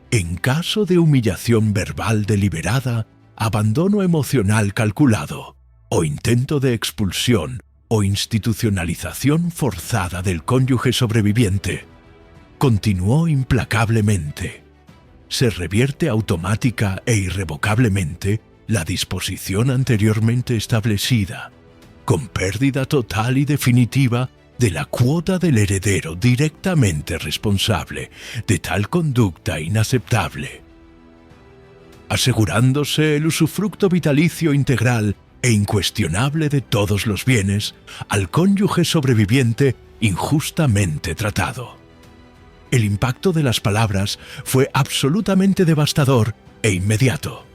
En caso de humillación verbal deliberada, abandono emocional calculado, o intento de expulsión o institucionalización forzada del cónyuge sobreviviente, continuó implacablemente. Se revierte automática e irrevocablemente la disposición anteriormente establecida, con pérdida total y definitiva de la cuota del heredero directamente responsable de tal conducta inaceptable, asegurándose el usufructo vitalicio integral e incuestionable de todos los bienes al cónyuge sobreviviente injustamente tratado. El impacto de las palabras fue absolutamente devastador e inmediato.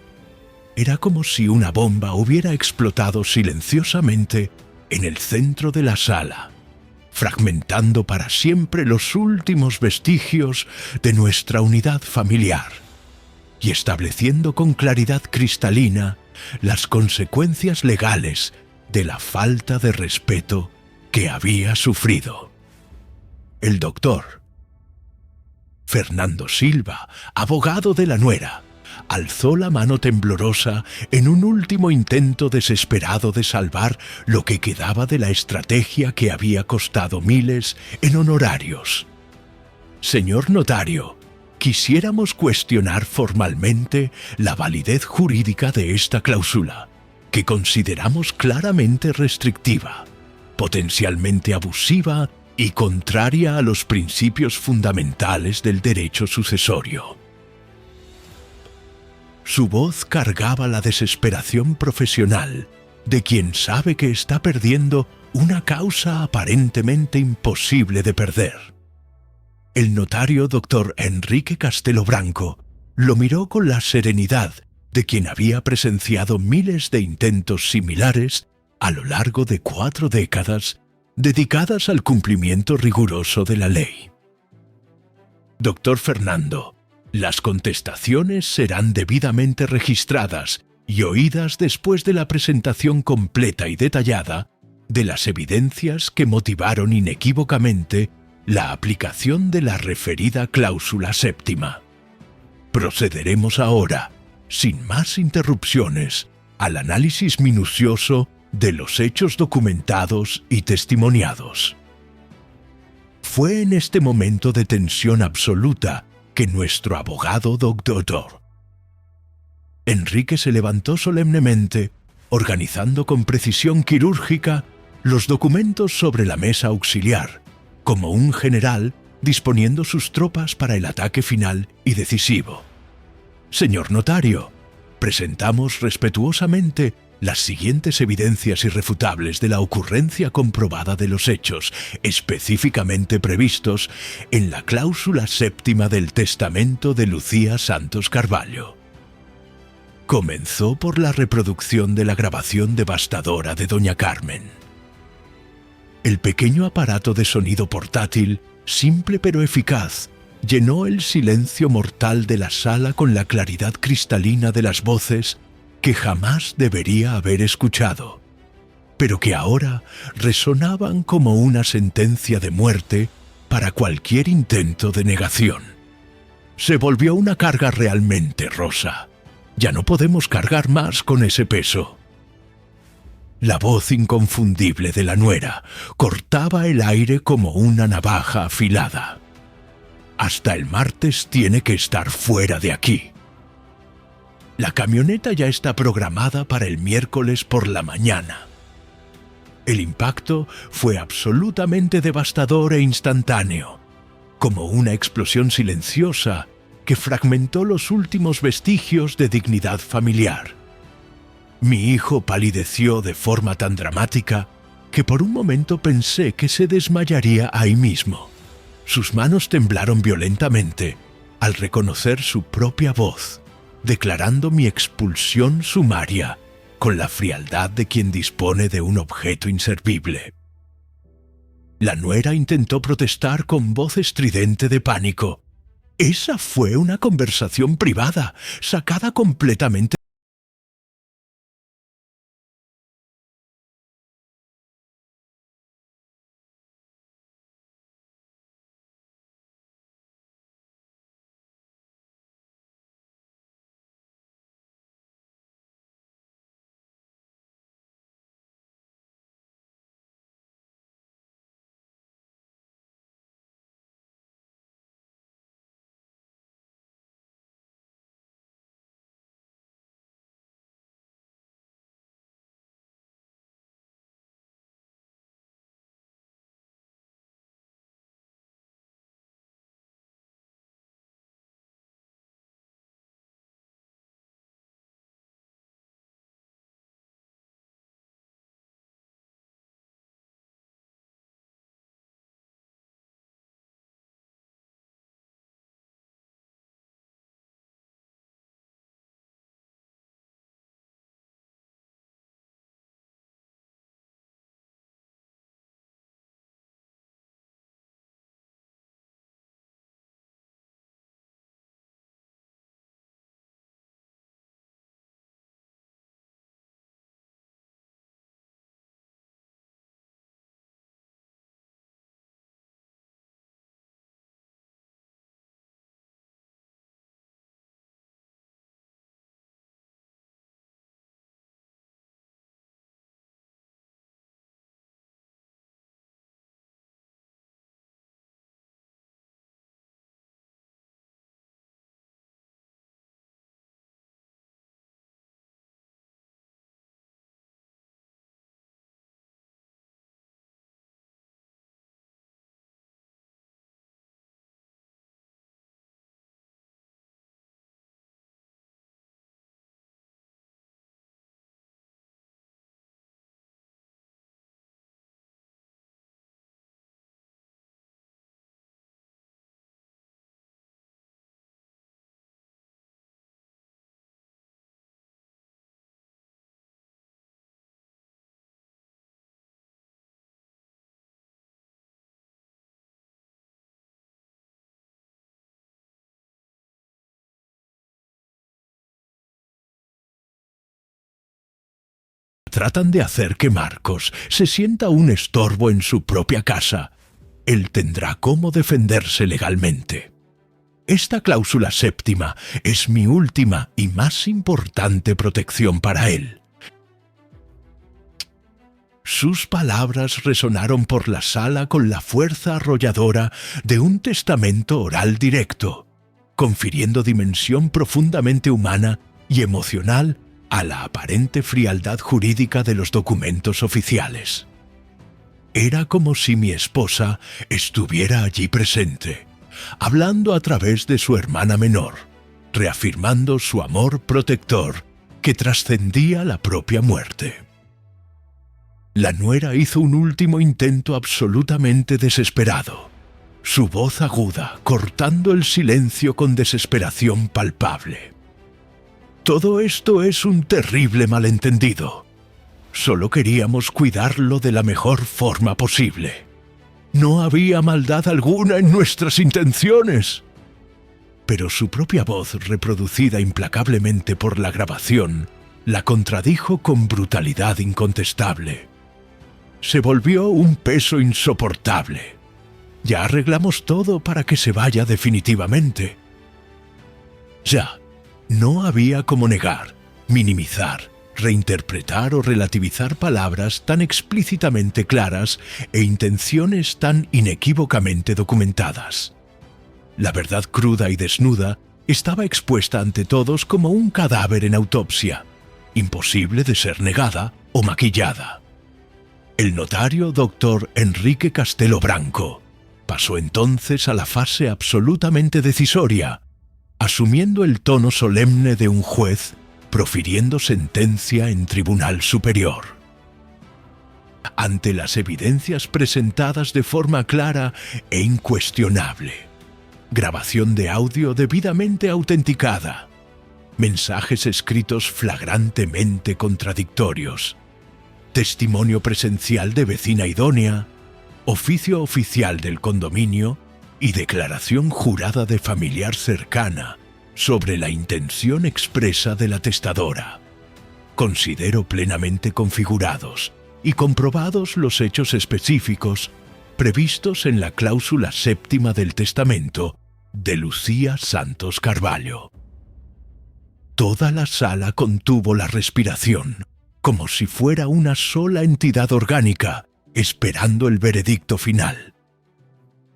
Era como si una bomba hubiera explotado silenciosamente en el centro de la sala, fragmentando para siempre los últimos vestigios de nuestra unidad familiar y estableciendo con claridad cristalina las consecuencias legales de la falta de respeto que había sufrido. El doctor Fernando Silva, abogado de la nuera, alzó la mano temblorosa en un último intento desesperado de salvar lo que quedaba de la estrategia que había costado miles en honorarios. Señor notario, quisiéramos cuestionar formalmente la validez jurídica de esta cláusula, que consideramos claramente restrictiva, potencialmente abusiva y contraria a los principios fundamentales del derecho sucesorio. Su voz cargaba la desesperación profesional de quien sabe que está perdiendo una causa aparentemente imposible de perder. El notario doctor Enrique Castelo Branco lo miró con la serenidad de quien había presenciado miles de intentos similares a lo largo de 4 décadas dedicadas al cumplimiento riguroso de la ley. Doctor Fernando, las contestaciones serán debidamente registradas y oídas después de la presentación completa y detallada de las evidencias que motivaron inequívocamente la aplicación de la referida cláusula séptima. Procederemos ahora, sin más interrupciones, al análisis minucioso de los hechos documentados y testimoniados. Fue en este momento de tensión absoluta que nuestro abogado doctor Enrique se levantó solemnemente, organizando con precisión quirúrgica los documentos sobre la mesa auxiliar, como un general disponiendo sus tropas para el ataque final y decisivo. Señor notario, presentamos respetuosamente las siguientes evidencias irrefutables de la ocurrencia comprobada de los hechos específicamente previstos en la cláusula séptima del testamento de Lucía Santos Carvalho. Comenzó por la reproducción de la grabación devastadora de doña Carmen. El pequeño aparato de sonido portátil, simple pero eficaz, llenó el silencio mortal de la sala con la claridad cristalina de las voces que jamás debería haber escuchado, pero que ahora resonaban como una sentencia de muerte para cualquier intento de negación. Se volvió una carga realmente, Rosa. Ya no podemos cargar más con ese peso. La voz inconfundible de la nuera cortaba el aire como una navaja afilada. Hasta el martes tiene que estar fuera de aquí. La camioneta ya está programada para el miércoles por la mañana. El impacto fue absolutamente devastador e instantáneo, como una explosión silenciosa que fragmentó los últimos vestigios de dignidad familiar. Mi hijo palideció de forma tan dramática que por un momento pensé que se desmayaría ahí mismo. Sus manos temblaron violentamente al reconocer su propia voz, declarando mi expulsión sumaria con la frialdad de quien dispone de un objeto inservible. La nuera intentó protestar con voz estridente de pánico. Esa fue una conversación privada, sacada completamente. Tratan de hacer que Marcos se sienta un estorbo en su propia casa. Él tendrá cómo defenderse legalmente. Esta cláusula séptima es mi última y más importante protección para él. Sus palabras resonaron por la sala con la fuerza arrolladora de un testamento oral directo, confiriendo dimensión profundamente humana y emocional a la aparente frialdad jurídica de los documentos oficiales. Era como si mi esposa estuviera allí presente, hablando a través de su hermana menor, reafirmando su amor protector que trascendía la propia muerte. La nuera hizo un último intento absolutamente desesperado, su voz aguda cortando el silencio con desesperación palpable. Todo esto es un terrible malentendido. Solo queríamos cuidarlo de la mejor forma posible. No había maldad alguna en nuestras intenciones. Pero su propia voz, reproducida implacablemente por la grabación, la contradijo con brutalidad incontestable. Se volvió un peso insoportable. Ya arreglamos todo para que se vaya definitivamente. Ya. No había cómo negar, minimizar, reinterpretar o relativizar palabras tan explícitamente claras e intenciones tan inequívocamente documentadas. La verdad cruda y desnuda estaba expuesta ante todos como un cadáver en autopsia, imposible de ser negada o maquillada. El notario doctor Enrique Castelo Branco pasó entonces a la fase absolutamente decisoria, asumiendo el tono solemne de un juez profiriendo sentencia en tribunal superior. Ante las evidencias presentadas de forma clara e incuestionable, grabación de audio debidamente autenticada, mensajes escritos flagrantemente contradictorios, testimonio presencial de vecina idónea, oficio oficial del condominio y declaración jurada de familiar cercana sobre la intención expresa de la testadora. Considero plenamente configurados y comprobados los hechos específicos previstos en la cláusula séptima del testamento de Lucía Santos Carvalho. Toda la sala contuvo la respiración, como si fuera una sola entidad orgánica, esperando el veredicto final.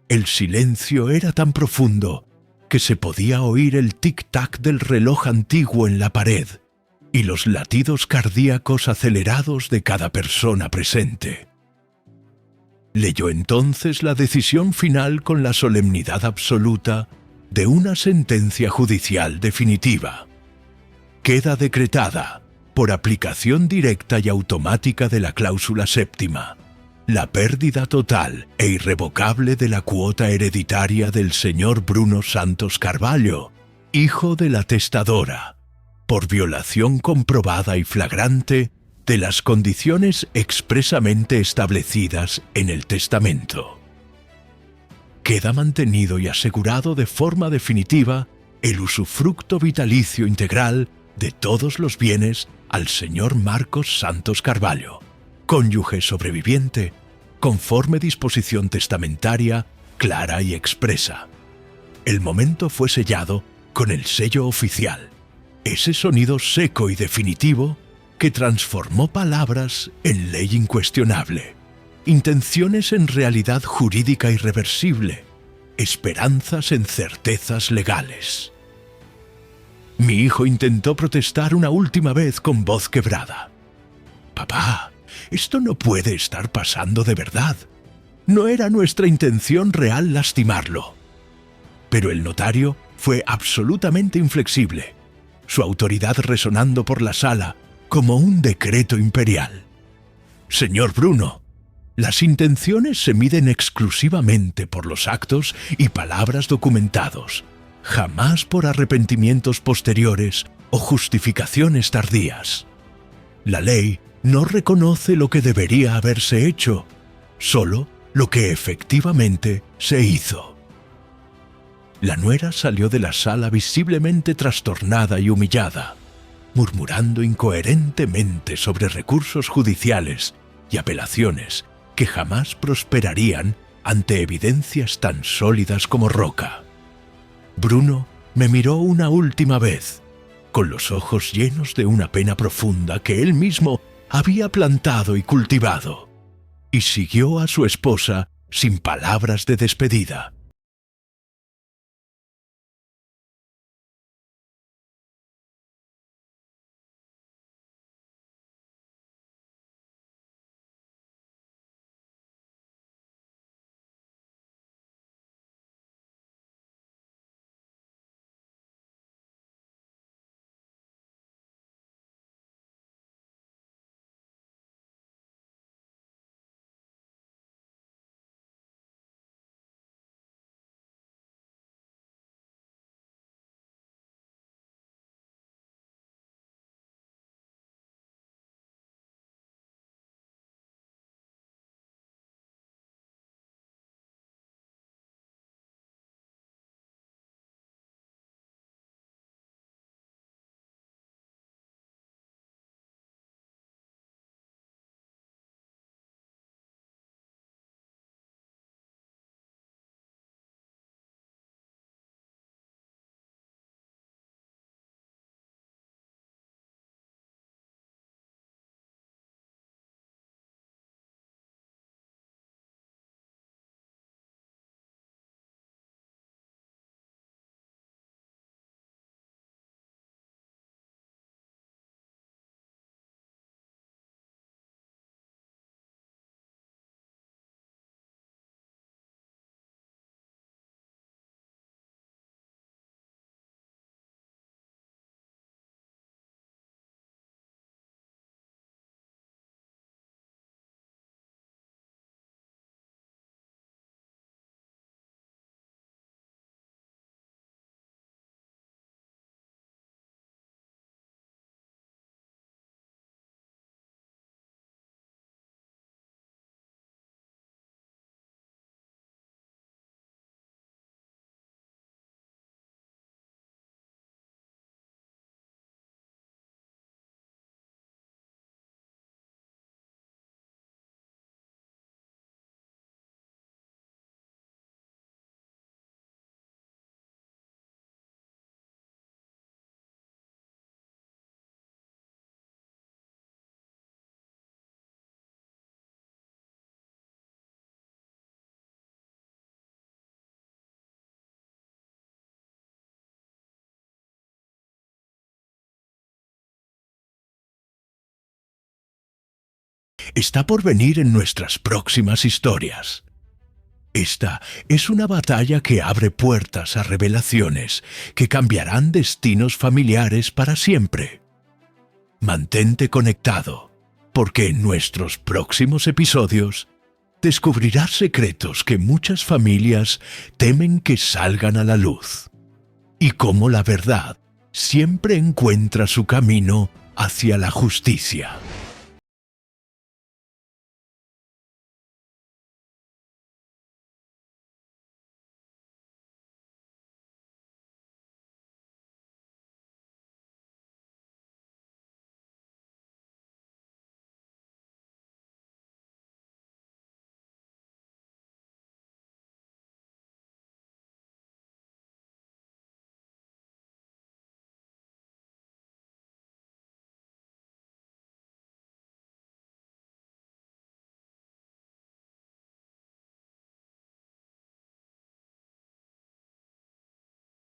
El silencio era tan profundo que se podía oír el tic-tac del reloj antiguo en la pared y los latidos cardíacos acelerados de cada persona presente. Leyó entonces la decisión final con la solemnidad absoluta de una sentencia judicial definitiva. Queda decretada, por aplicación directa y automática de la cláusula séptima, la pérdida total e irrevocable de la cuota hereditaria del señor Bruno Santos Carvalho, hijo de la testadora, por violación comprobada y flagrante de las condiciones expresamente establecidas en el testamento. Queda mantenido y asegurado de forma definitiva el usufructo vitalicio integral de todos los bienes al señor Marcos Santos Carvalho, cónyuge sobreviviente, conforme disposición testamentaria clara y expresa. El momento fue sellado con el sello oficial, ese sonido seco y definitivo que transformó palabras en ley incuestionable, intenciones en realidad jurídica irreversible, esperanzas en certezas legales. Mi hijo intentó protestar una última vez con voz quebrada. «Papá, esto no puede estar pasando de verdad. No era nuestra intención real lastimarlo». Pero el notario fue absolutamente inflexible, su autoridad resonando por la sala como un decreto imperial. «Señor Bruno, las intenciones se miden exclusivamente por los actos y palabras documentados, jamás por arrepentimientos posteriores o justificaciones tardías. La ley no reconoce lo que debería haberse hecho, solo lo que efectivamente se hizo». La nuera salió de la sala visiblemente trastornada y humillada, murmurando incoherentemente sobre recursos judiciales y apelaciones que jamás prosperarían ante evidencias tan sólidas como roca. Bruno me miró una última vez, con los ojos llenos de una pena profunda que él mismo había plantado y cultivado, y siguió a su esposa sin palabras de despedida. está por venir en nuestras próximas historias. Esta es una batalla que abre puertas a revelaciones que cambiarán destinos familiares para siempre. Mantente conectado, porque en nuestros próximos episodios descubrirás secretos que muchas familias temen que salgan a la luz, y cómo la verdad siempre encuentra su camino hacia la justicia.